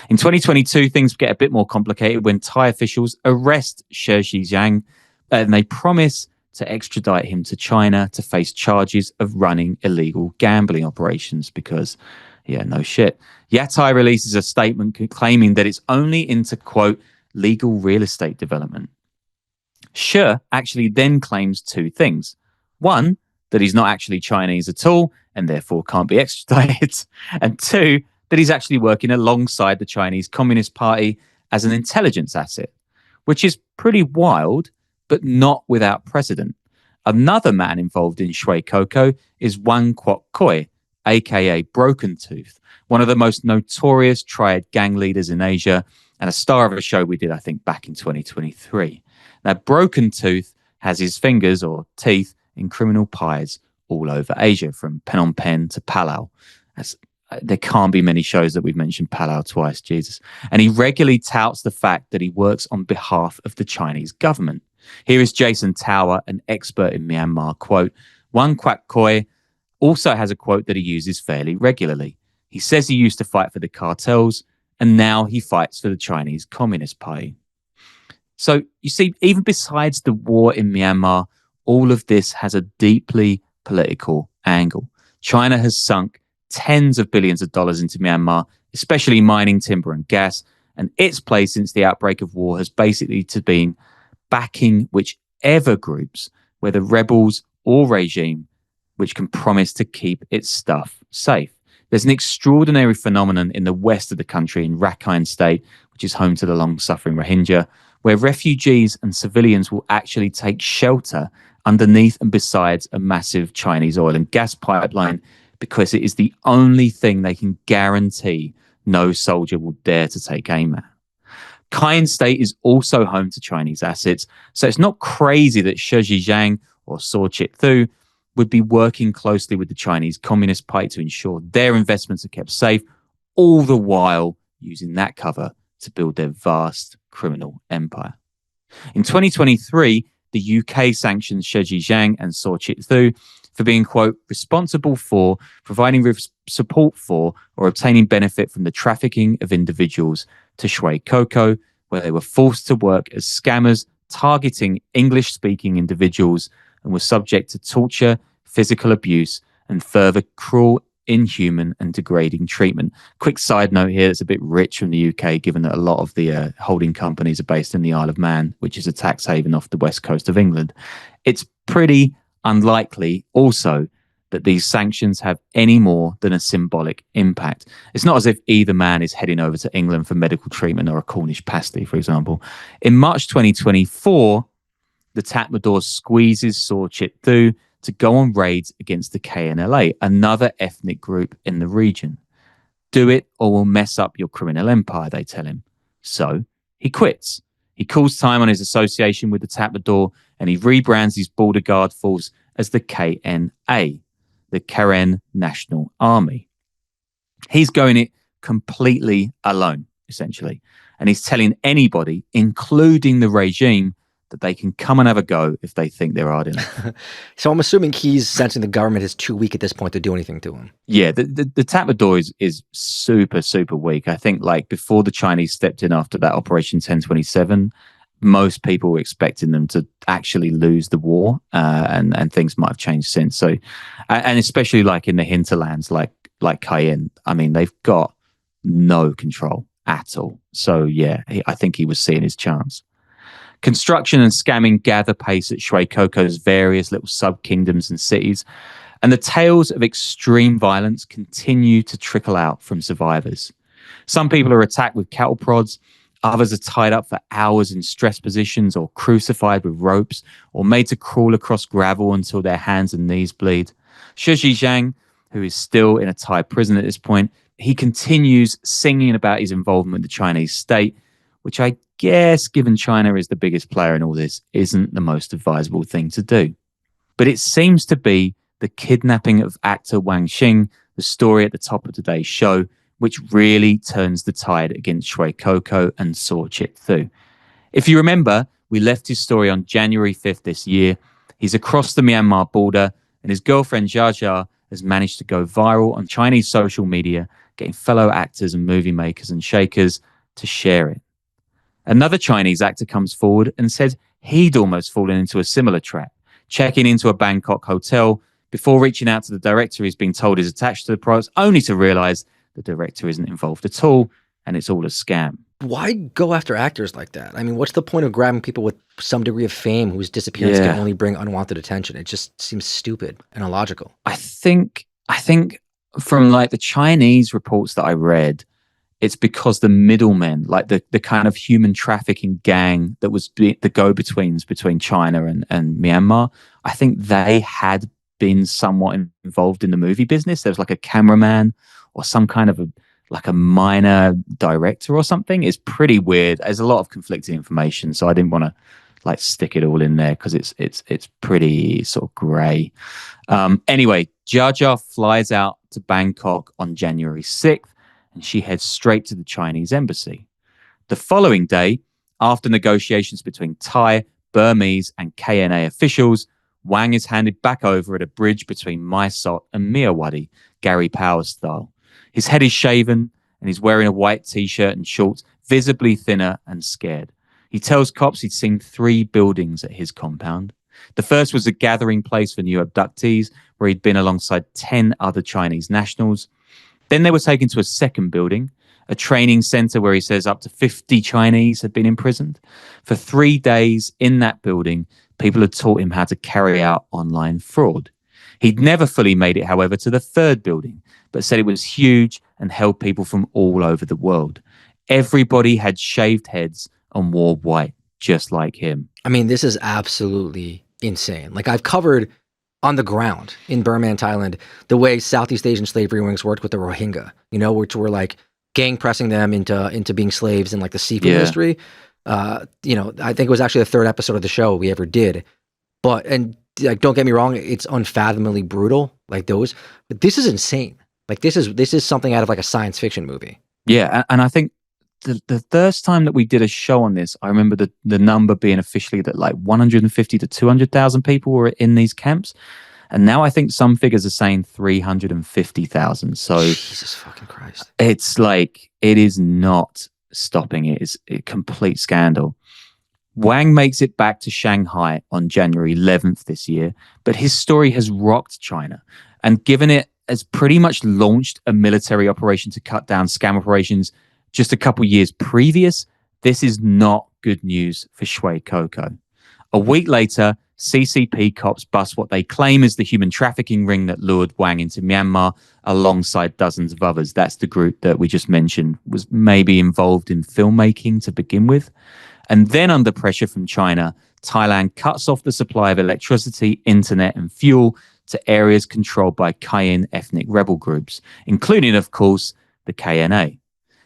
In 2022, things get a bit more complicated when Thai officials arrest Zhijiang and they promise to extradite him to China to face charges of running illegal gambling operations because, no shit. Yatai releases a statement claiming that it's only into, quote, legal real estate development. Shi actually then claims two things. One, that he's not actually Chinese at all and therefore can't be extradited. And two, that he's actually working alongside the Chinese Communist Party as an intelligence asset, which is pretty wild, but not without precedent. Another man involved in Shwe Kokko is Wang Xing, aka Broken Tooth, one of the most notorious Triad gang leaders in Asia and a star of a show we did, I think, back in 2023. Now, Broken Tooth has his fingers or teeth in criminal pies all over Asia, from Phnom Penh to Palau. There can't be many shows that we've mentioned Palau twice, Jesus. And he regularly touts the fact that he works on behalf of the Chinese government. Here is Jason Tower, an expert in Myanmar, quote, Wang Xing also has a quote that he uses fairly regularly. He says he used to fight for the cartels, and now he fights for the Chinese Communist Party. So you see, even besides the war in Myanmar, all of this has a deeply political angle. China has sunk tens of billions of dollars into Myanmar, especially mining, timber and gas, and its place since the outbreak of war has basically been backing whichever groups, whether rebels or regime, which can promise to keep its stuff safe. There's an extraordinary phenomenon in the west of the country, in Rakhine State, which is home to the long-suffering Rohingya, where refugees and civilians will actually take shelter underneath and besides a massive Chinese oil and gas pipeline because it is the only thing they can guarantee no soldier will dare to take aim at. Rakhine State is also home to Chinese assets, so it's not crazy that Zhijiang or Chit Thu would be working closely with the Chinese Communist Party to ensure their investments are kept safe, all the while using that cover to build their vast criminal empire. In 2023, the UK sanctioned Zhijiang and Chit Thu for being, quote, responsible for providing support for or obtaining benefit from the trafficking of individuals to Shwe Kokko, where they were forced to work as scammers targeting English-speaking individuals and were subject to torture, physical abuse, and further cruel, inhuman, and degrading treatment. Quick side note here, it's a bit rich from the UK, given that a lot of the holding companies are based in the Isle of Man, which is a tax haven off the west coast of England. It's pretty unlikely also that these sanctions have any more than a symbolic impact. It's not as if either man is heading over to England for medical treatment or a Cornish pasty, for example. In March 2024, the Tatmadaw squeezes Chit Thu to go on raids against the KNLA, another ethnic group in the region. Do it or we'll mess up your criminal empire, they tell him. So he quits. He calls time on his association with the Tatmadaw and he rebrands his border guard force as the KNA, the Karen National Army. He's going it completely alone, essentially. And he's telling anybody, including the regime, that they can come and have a go if they think they're hard enough. So I'm assuming he's sensing the government is too weak at this point to do anything to him. Yeah, the Tatmadaw is super, super weak. I think like before the Chinese stepped in after that Operation 1027, most people were expecting them to actually lose the war, and things might have changed since. So, and especially like in the hinterlands, like Cayenne, I mean, they've got no control at all. So yeah, I think he was seeing his chance. Construction and scamming gather pace at Shwe Kokko's various little sub-kingdoms and cities, and the tales of extreme violence continue to trickle out from survivors. Some people are attacked with cattle prods, others are tied up for hours in stress positions or crucified with ropes or made to crawl across gravel until their hands and knees bleed. Zhijiang, who is still in a Thai prison at this point, he continues singing about his involvement in the Chinese state, which I guess, given China is the biggest player in all this, isn't the most advisable thing to do. But it seems to be the kidnapping of actor Wang Xing, the story at the top of today's show, which really turns the tide against Shwe Kokko and Sorchit Thu. If you remember, we left his story on January 5th this year. He's across the Myanmar border, and his girlfriend Jia has managed to go viral on Chinese social media, getting fellow actors and movie makers and shakers to share it. Another Chinese actor comes forward and said he'd almost fallen into a similar trap, checking into a Bangkok hotel before reaching out to the director he's been told is attached to the products, only to realize the director isn't involved at all and it's all a scam. Why go after actors like that? I mean, what's the point of grabbing people with some degree of fame whose disappearance can only bring unwanted attention? It just seems stupid and illogical. I think from like the Chinese reports that I read, it's because the middlemen, like the kind of human trafficking gang that was the go-betweens between China and Myanmar, I think they had been somewhat involved in the movie business. There was like a cameraman or some kind of a minor director or something. It's pretty weird. There's a lot of conflicting information, so I didn't want to like stick it all in there because it's pretty sort of grey. Anyway, Jia flies out to Bangkok on January 6th, and she heads straight to the Chinese embassy. The following day, after negotiations between Thai, Burmese, and KNA officials, Wang is handed back over at a bridge between Mae Sot and Myawaddy, Gary Power style. His head is shaven, and he's wearing a white t-shirt and shorts, visibly thinner and scared. He tells cops he'd seen 3 buildings at his compound. The first was a gathering place for new abductees, where he'd been alongside 10 other Chinese nationals. Then they were taken to a second building, a training center where he says up to 50 Chinese had been imprisoned. For 3 days in that building, people had taught him how to carry out online fraud. He'd never fully made it, however, to the third building, but said it was huge and held people from all over the world. Everybody had shaved heads and wore white, just like him. I mean, this is absolutely insane. Like, I've covered on the ground in Burma and Thailand the way Southeast Asian slavery rings worked with the Rohingya, which were like gang pressing them into being slaves in like the seafood industry. I think it was actually the 3rd episode of the show we ever did. But, and like, don't get me wrong, it's unfathomably brutal, like those. But this is insane. Like, this is something out of like a science fiction movie. Yeah, and I think the first time that we did a show on this, I remember the number being officially that like 150 to 200,000 people were in these camps. And now I think some figures are saying 350,000. So Jesus fucking Christ. It's like, it is not stopping. It is a complete scandal. Wang makes it back to Shanghai on January 11th this year, but his story has rocked China, and given it has pretty much launched a military operation to cut down scam operations just a couple years previous, this is not good news for Shwe Kokko. A week later, CCP cops bust what they claim is the human trafficking ring that lured Wang into Myanmar alongside dozens of others. That's the group that we just mentioned was maybe involved in filmmaking to begin with. And then under pressure from China, Thailand cuts off the supply of electricity, internet, and fuel to areas controlled by Kayin ethnic rebel groups, including, of course, the KNA.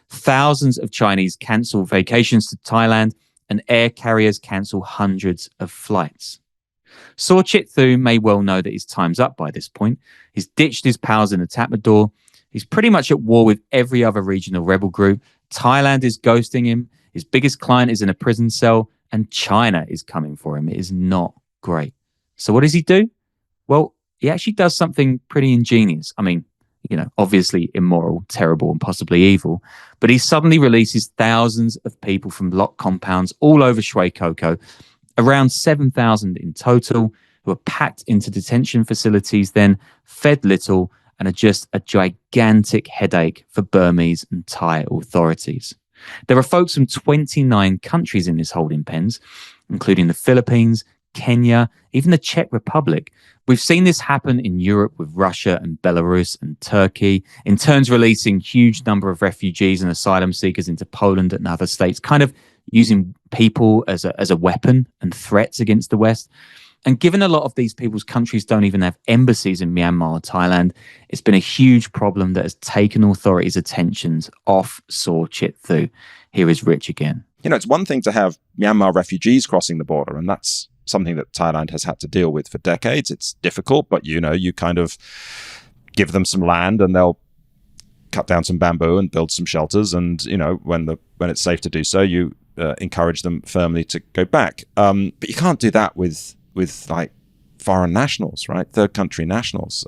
Thousands of Chinese cancel vacations to Thailand, and air carriers cancel hundreds of flights. Sorchit Thu may well know that his time's up by this point. He's ditched his pals in the Tatmadaw. He's pretty much at war with every other regional rebel group. Thailand is ghosting him. His biggest client is in a prison cell, and China is coming for him. It is not great. So what does he do? Well, he actually does something pretty ingenious. I mean, obviously immoral, terrible, and possibly evil, but he suddenly releases thousands of people from locked compounds all over Shwe Kokko, around 7,000 in total, who are packed into detention facilities, then fed little, and are just a gigantic headache for Burmese and Thai authorities. There are folks from 29 countries in these holding pens, including the Philippines, Kenya, even the Czech Republic. We've seen this happen in Europe with Russia and Belarus and Turkey, in turns releasing huge number of refugees and asylum seekers into Poland and other states, kind of using people as a weapon and threats against the West. And given a lot of these people's countries don't even have embassies in Myanmar or Thailand, it's been a huge problem that has taken authorities' attentions off Saw Chit Thu. Here is Rich again. It's one thing to have Myanmar refugees crossing the border, and that's something that Thailand has had to deal with for decades. It's difficult, but you kind of give them some land and they'll cut down some bamboo and build some shelters. And, when it's safe to do so, you encourage them firmly to go back. But you can't do that with like foreign nationals, right? Third country nationals.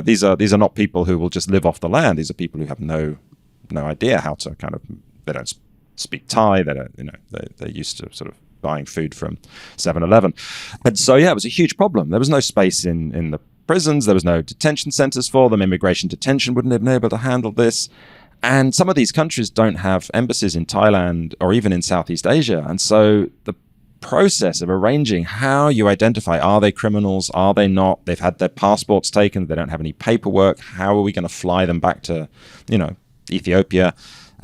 These are not people who will just live off the land. These are people who have no idea how to they don't speak Thai. They don't, they're used to sort of buying food from 7-Eleven. And so, it was a huge problem. There was no space in the prisons. There was no detention centers for them. Immigration detention wouldn't have been able to handle this. And some of these countries don't have embassies in Thailand or even in Southeast Asia. And so the process of arranging how you identify, are they criminals? Are they not? They've had their passports taken. They don't have any paperwork. How are we going to fly them back to, Ethiopia?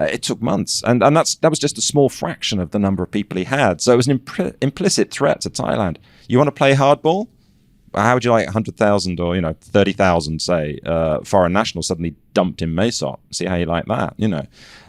It took months, and that was just a small fraction of the number of people he had. So it was an implicit threat to Thailand. You want to play hardball? How would you like 100,000 or 30,000, say, foreign nationals suddenly dumped in Mae Sot? See how you like that,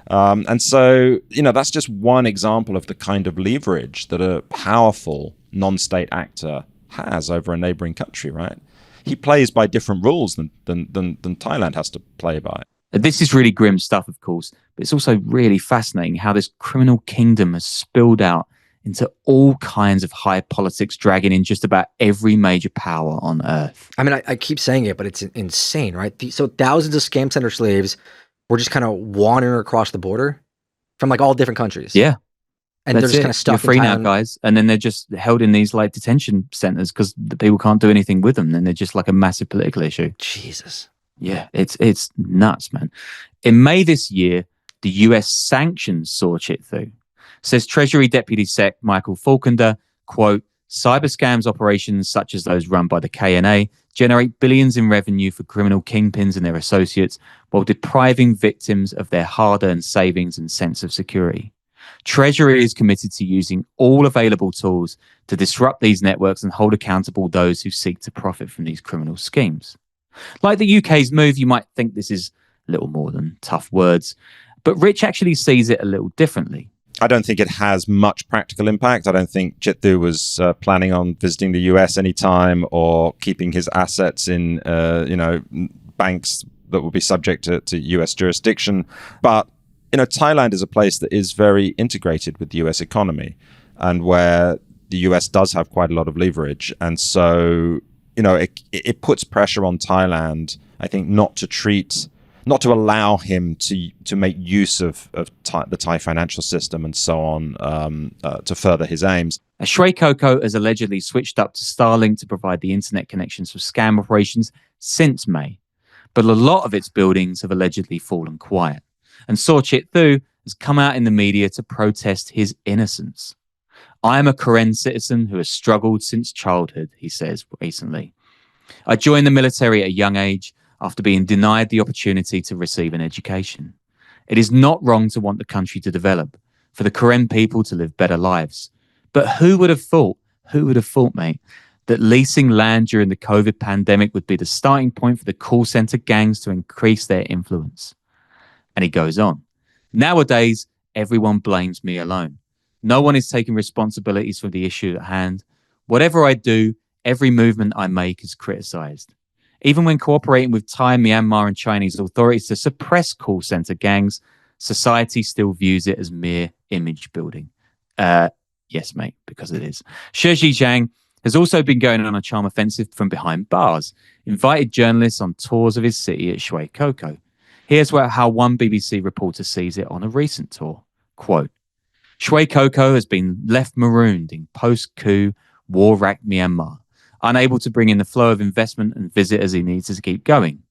And so that's just one example of the kind of leverage that a powerful non-state actor has over a neighboring country, right? He plays by different rules than Thailand has to play by. This is really grim stuff, of course, but it's also really fascinating how this criminal kingdom has spilled out into all kinds of high politics, dragging in just about every major power on earth. I mean, I keep saying it, but it's insane, right? So thousands of scam center slaves were just kind of wandering across the border from like all different countries. Yeah. And they're just kind of stuck You're free in now, Thailand. guys. And then they're just held in these like detention centers because the people can't do anything with them. Then they're just like a massive political issue. Jesus. Yeah, it's nuts, man. In May this year, the US sanctioned Saw Chit Thu. Says Treasury Deputy Sec Michael Falkender, quote, cyber scams operations such as those run by the KNA generate billions in revenue for criminal kingpins and their associates while depriving victims of their hard-earned savings and sense of security. Treasury is committed to using all available tools to disrupt these networks and hold accountable those who seek to profit from these criminal schemes. Like the UK's move, you might think this is a little more than tough words, but Rich actually sees it a little differently. I don't think it has much practical impact. I don't think Chit Thu was planning on visiting the US anytime or keeping his assets in, banks that would be subject to US jurisdiction. But, Thailand is a place that is very integrated with the US economy and where the US does have quite a lot of leverage. And so, it puts pressure on Thailand, I think, not to allow him to make use of the Thai financial system and so on to further his aims. Shwe Kokko has allegedly switched up to Starlink to provide the internet connections for scam operations since May, but a lot of its buildings have allegedly fallen quiet. And Saw Chit Thu has come out in the media to protest his innocence. I am a Karen citizen who has struggled since childhood, he says recently. I joined the military at a young age after being denied the opportunity to receive an education. It is not wrong to want the country to develop, for the Karen people to live better lives. But who would have thought, mate, that leasing land during the COVID pandemic would be the starting point for the call center gangs to increase their influence? And he goes on. Nowadays, everyone blames me alone. No one is taking responsibilities for the issue at hand. Whatever I do, every movement I make is criticized. Even when cooperating with Thai, Myanmar, and Chinese authorities to suppress call center gangs, society still views it as mere image building. Yes, mate, because it is. Zhijiang has also been going on a charm offensive from behind bars, invited journalists on tours of his city at Shwe Kokko. Here's how one BBC reporter sees it on a recent tour. Quote, Shwe Kokko has been left marooned in post-coup, war-racked Myanmar, unable to bring in the flow of investment and visitors he needs to keep going.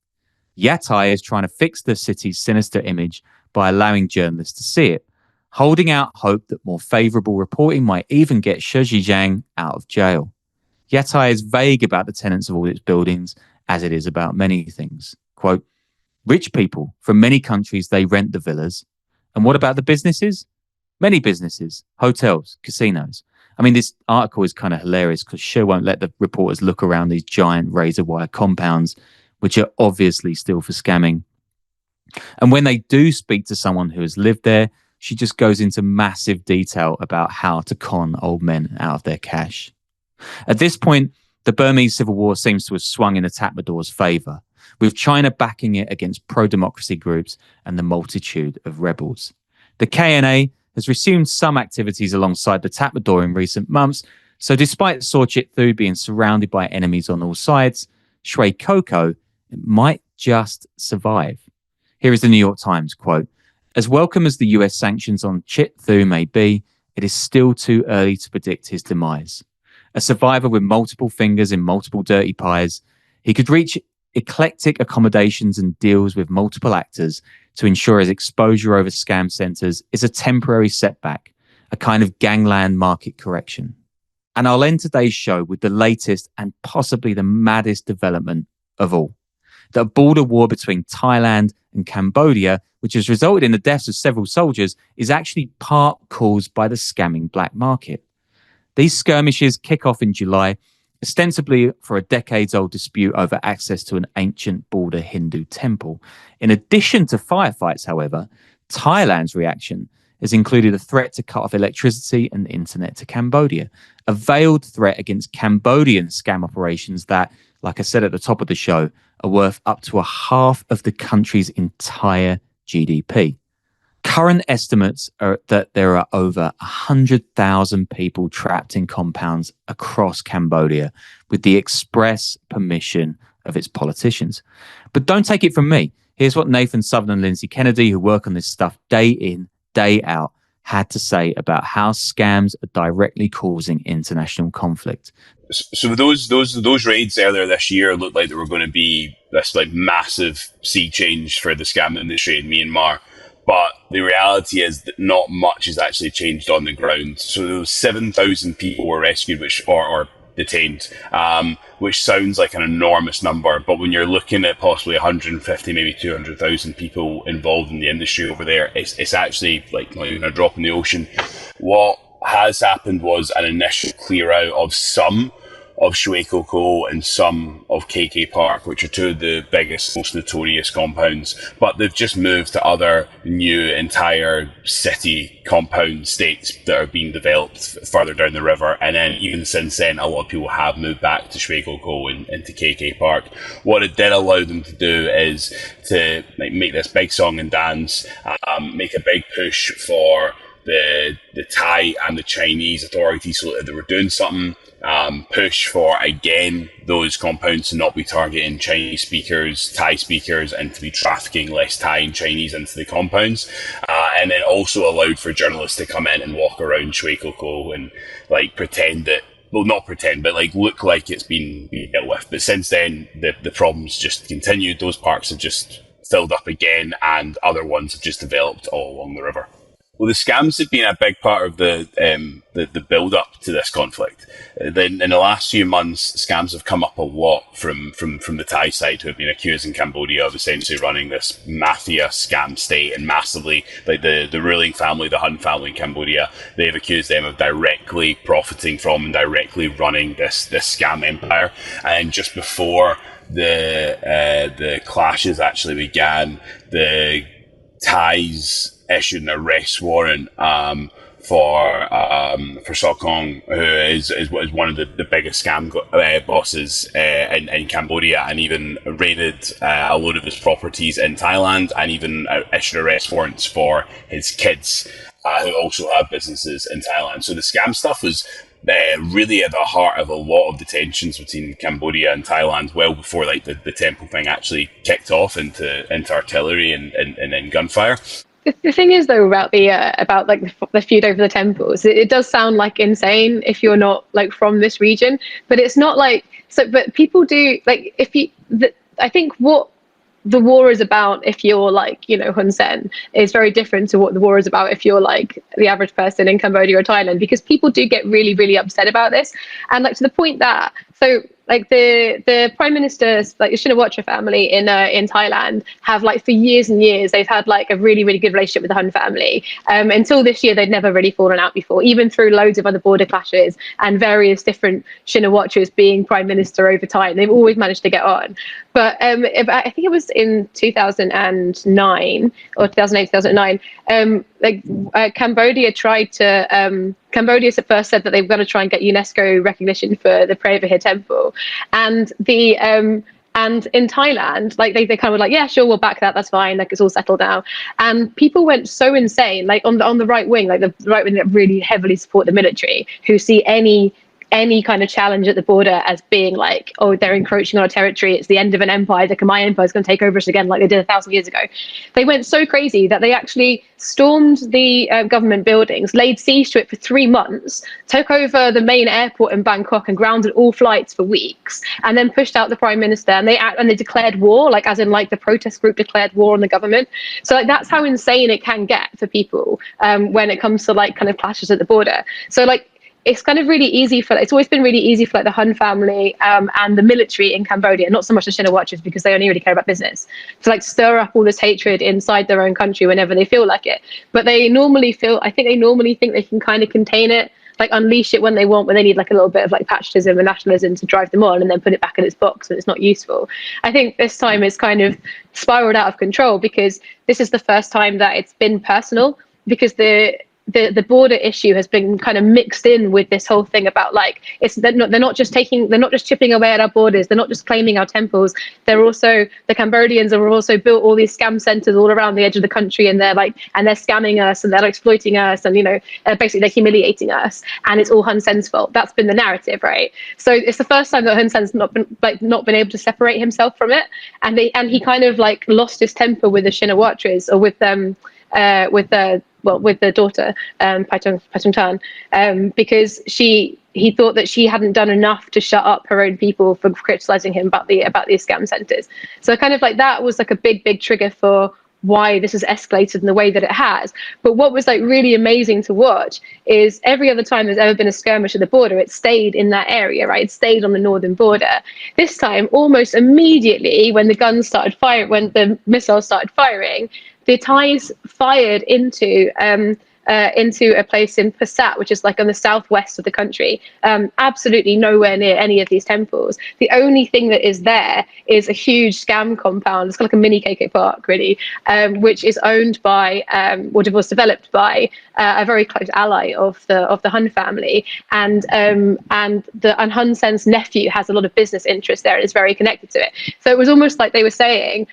Yatai is trying to fix the city's sinister image by allowing journalists to see it. holding out hope that more favourable reporting might even get Zhijiang out of jail. Yatai is vague about the tenants of all its buildings, as it is about many things. Quote, rich people from many countries, they rent the villas. And what about the businesses? Many businesses, hotels, casinos. I mean, this article is kind of hilarious because Shwe won't let the reporters look around these giant razor wire compounds, which are obviously still for scamming. And when they do speak to someone who has lived there, she just goes into massive detail about how to con old men out of their cash. At this point, the Burmese civil war seems to have swung in the Tatmadaws' favour, with China backing it against pro-democracy groups and the multitude of rebels. The KNA has resumed some activities alongside the Tatmadaw in recent months, so despite Sorchit-thu being surrounded by enemies on all sides, Shwe Kokko might just survive. Here is the New York Times, quote, as welcome as the US sanctions on Chit-thu may be, it is still too early to predict his demise. A survivor with multiple fingers in multiple dirty pies, he could reach eclectic accommodations and deals with multiple actors to ensure his exposure over scam centres is a temporary setback, a kind of gangland market correction. And I'll end today's show with the latest and possibly the maddest development of all. That a border war between Thailand and Cambodia, which has resulted in the deaths of several soldiers, is actually part caused by the scamming black market. These skirmishes kick off in July, ostensibly for a decades-old dispute over access to an ancient border Hindu temple. In addition to firefights, however, Thailand's reaction has included a threat to cut off electricity and internet to Cambodia, a veiled threat against Cambodian scam operations that, like I said at the top of the show, are worth up to a half of the country's entire GDP. Current estimates are that there are over 100,000 people trapped in compounds across Cambodia with the express permission of its politicians. But don't take it from me. Here's what Nathan Southern and Lindsay Kennedy, who work on this stuff day in, day out, had to say about how scams are directly causing international conflict. So those raids earlier this year looked like they were going to be this like massive sea change for the scam industry in Myanmar. But the reality is that not much has actually changed on the ground. So those 7,000 people were rescued, or detained, which sounds like an enormous number. But when you're looking at possibly 150, maybe 200,000 people involved in the industry over there, it's actually like not even a drop in the ocean. What has happened was an initial clear out of some of Shwe Kokko and some of KK Park, which are two of the biggest, most notorious compounds. But they've just moved to other new entire city compound states that are being developed further down the river. And then even since then, a lot of people have moved back to Shwe Kokko and into KK Park. What it did allow them to do is to make this big song and dance, make a big push for the Thai and the Chinese authorities so that they were doing something. Push for, again, those compounds to not be targeting Chinese speakers, Thai speakers, and to be trafficking less Thai and Chinese into the compounds. And then also allowed for journalists to come in and walk around Shwe Kokko and like pretend that, well, not pretend, but like look like it's been dealt with. But since then, the problems just continued. Those parks have just filled up again, and other ones have just developed all along the river. Well, the scams have been a big part of the build-up to this conflict. Then, in the last few months, scams have come up a lot from the Thai side, who have been accusing Cambodia of essentially running this mafia scam state, and massively, like the ruling family, the Hun family in Cambodia, they've accused them of directly profiting from and directly running this scam empire. And just before the clashes actually began, the Thais issued an arrest warrant for Sokong, who is one of the biggest scam bosses in Cambodia, and even raided a load of his properties in Thailand, and even issued arrest warrants for his kids, who also have businesses in Thailand. So the scam stuff was really at the heart of a lot of the tensions between Cambodia and Thailand, well before like the temple thing actually kicked off into artillery and gunfire. The thing is, though, about the feud over the temples, it does sound like insane if you're not like from this region, but it's not like so. But people do like if you. I think what the war is about if you're like, Hun Sen, is very different to what the war is about if you're like the average person in Cambodia or Thailand, because people do get really, really upset about this. And like to the point that, so like the prime ministers, like the Shinawatra family in Thailand, have like for years and years they've had like a really, really good relationship with the Hun family. Until this year, they'd never really fallen out before, even through loads of other border clashes and various different Shinawatras being prime minister over time. They've always managed to get on. But I think it was in 2009 or 2008, 2009. Cambodia tried to. Cambodia at first said that they were going to try and get UNESCO recognition for the Preah temple, and and in Thailand, like they kind of were like, yeah, sure, we'll back that. That's fine. Like it's all settled now. And people went so insane, like on the right wing, like the right wing that really heavily support the military, who see any kind of challenge at the border as being like, oh, they're encroaching on our territory. It's the end of an empire. The Khmer Empire is going to take over us again, like they did 1,000 years ago. They went so crazy that they actually stormed the government buildings, laid siege to it for 3 months, took over the main airport in Bangkok and grounded all flights for weeks, and then pushed out the prime minister. And they declared war, like as in like the protest group declared war on the government. So like that's how insane it can get for people when it comes to like kind of clashes at the border. So like, it's kind of really easy it's always been really easy for like the Hun family and the military in Cambodia, not so much the Shinawatras because they only really care about business, to like stir up all this hatred inside their own country whenever they feel like it. But they normally think they can kind of contain it, like unleash it when they want, when they need like a little bit of like patriotism and nationalism to drive them on, and then put it back in its box when it's not useful. I think this time it's kind of spiraled out of control because this is the first time that it's been personal, because the border issue has been kind of mixed in with this whole thing about like they're not just chipping away at our borders, they're not just claiming our temples, the Cambodians have also built all these scam centers all around the edge of the country, and they're scamming us and they're exploiting us, and basically they're humiliating us, and it's all Hun Sen's fault. That's been the narrative, right? So it's the first time that Hun Sen's not been able to separate himself from it, and he kind of like lost his temper with the Shinawatras, or with the daughter, Patung Tan, because he thought that she hadn't done enough to shut up her own people for criticizing him about the scam centers. So kind of like that was like a big trigger for why this has escalated in the way that it has. But what was like really amazing to watch is every other time there's ever been a skirmish at the border, it stayed in that area, right? It stayed on the northern border. This time, almost immediately when the missiles started firing, the Thais fired into a place in Pasat, which is like on the southwest of the country, absolutely nowhere near any of these temples. The only thing that is there is a huge scam compound. It's like a mini KK park, really, which is owned by, was developed by a very close ally of the Hun family, and Hun Sen's nephew has a lot of business interest there and is very connected to it. So it was almost like they were saying,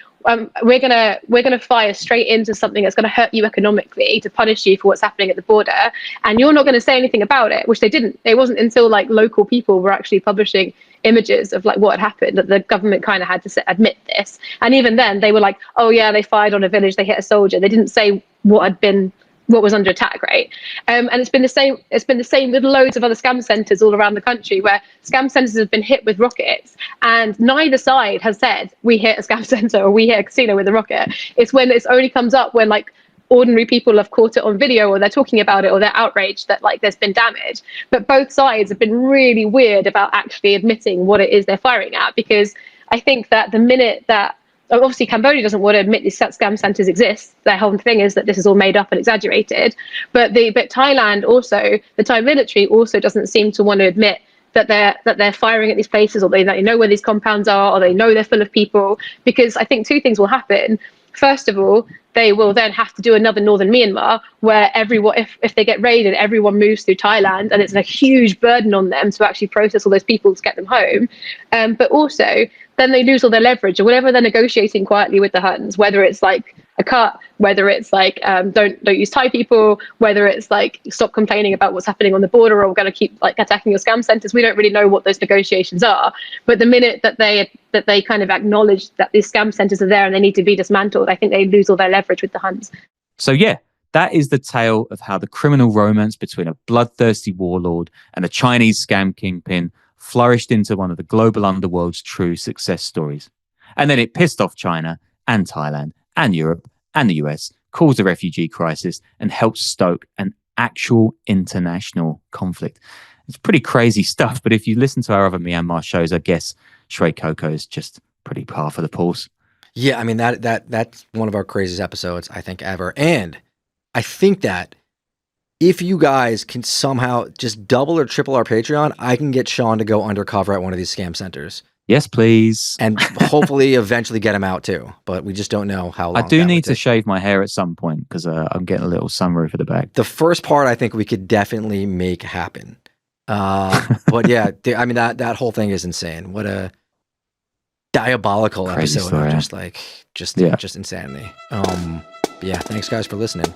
we're gonna fire straight into something that's gonna hurt you economically to punish you for what's happening at the border, and you're not going to say anything about it, which they didn't. It wasn't until like local people were actually publishing images of like what had happened that the government kind of had to admit this. And even then, they were like, "Oh yeah, they fired on a village, they hit a soldier." They didn't say what was under attack, right? And it's been the same. It's been the same with loads of other scam centers all around the country, where scam centers have been hit with rockets, and neither side has said we hit a scam center or we hit a casino with a rocket. It's when it only comes up when like ordinary people have caught it on video, or they're talking about it, or they're outraged that like there's been damage. But both sides have been really weird about actually admitting what it is they're firing at, because I think that the minute that obviously Cambodia doesn't want to admit these scam centers exist. Their whole thing is that this is all made up and exaggerated. But Thailand also, the Thai military also doesn't seem to want to admit that they're firing at these places, or they know where these compounds are, or they know they're full of people. Because I think two things will happen. First of all, they will then have to do another northern Myanmar, where everyone, if they get raided, everyone moves through Thailand, and it's a huge burden on them to actually process all those people to get them home. But also, then they lose all their leverage, or whatever they're negotiating quietly with the Huns, whether it's like a cut, whether it's like don't use Thai people, whether it's like stop complaining about what's happening on the border, or we're going to keep like attacking your scam centers. We don't really know what those negotiations are. But the minute that they kind of acknowledge that these scam centers are there and they need to be dismantled, I think they lose all their leverage with the Huns. So yeah, that is the tale of how the criminal romance between a bloodthirsty warlord and a Chinese scam kingpin flourished into one of the global underworld's true success stories. And then it pissed off China and Thailand and Europe and the US, caused a refugee crisis, and helped stoke an actual international conflict. It's pretty crazy stuff, but if you listen to our other Myanmar shows, I guess Shwe Kokko is just pretty par for the course. Yeah, I mean that's one of our craziest episodes I think ever. And I think that if you guys can somehow just double or triple our Patreon, I can get Sean to go undercover at one of these scam centers. Yes, please. And hopefully eventually get him out too. But we just don't know how long. I do need to shave my hair at some point because I'm getting a little sunroof at the back. The first part I think we could definitely make happen. But yeah, I mean that whole thing is insane. What a diabolical Crazy episode story, of just insanity. Yeah, thanks guys for listening.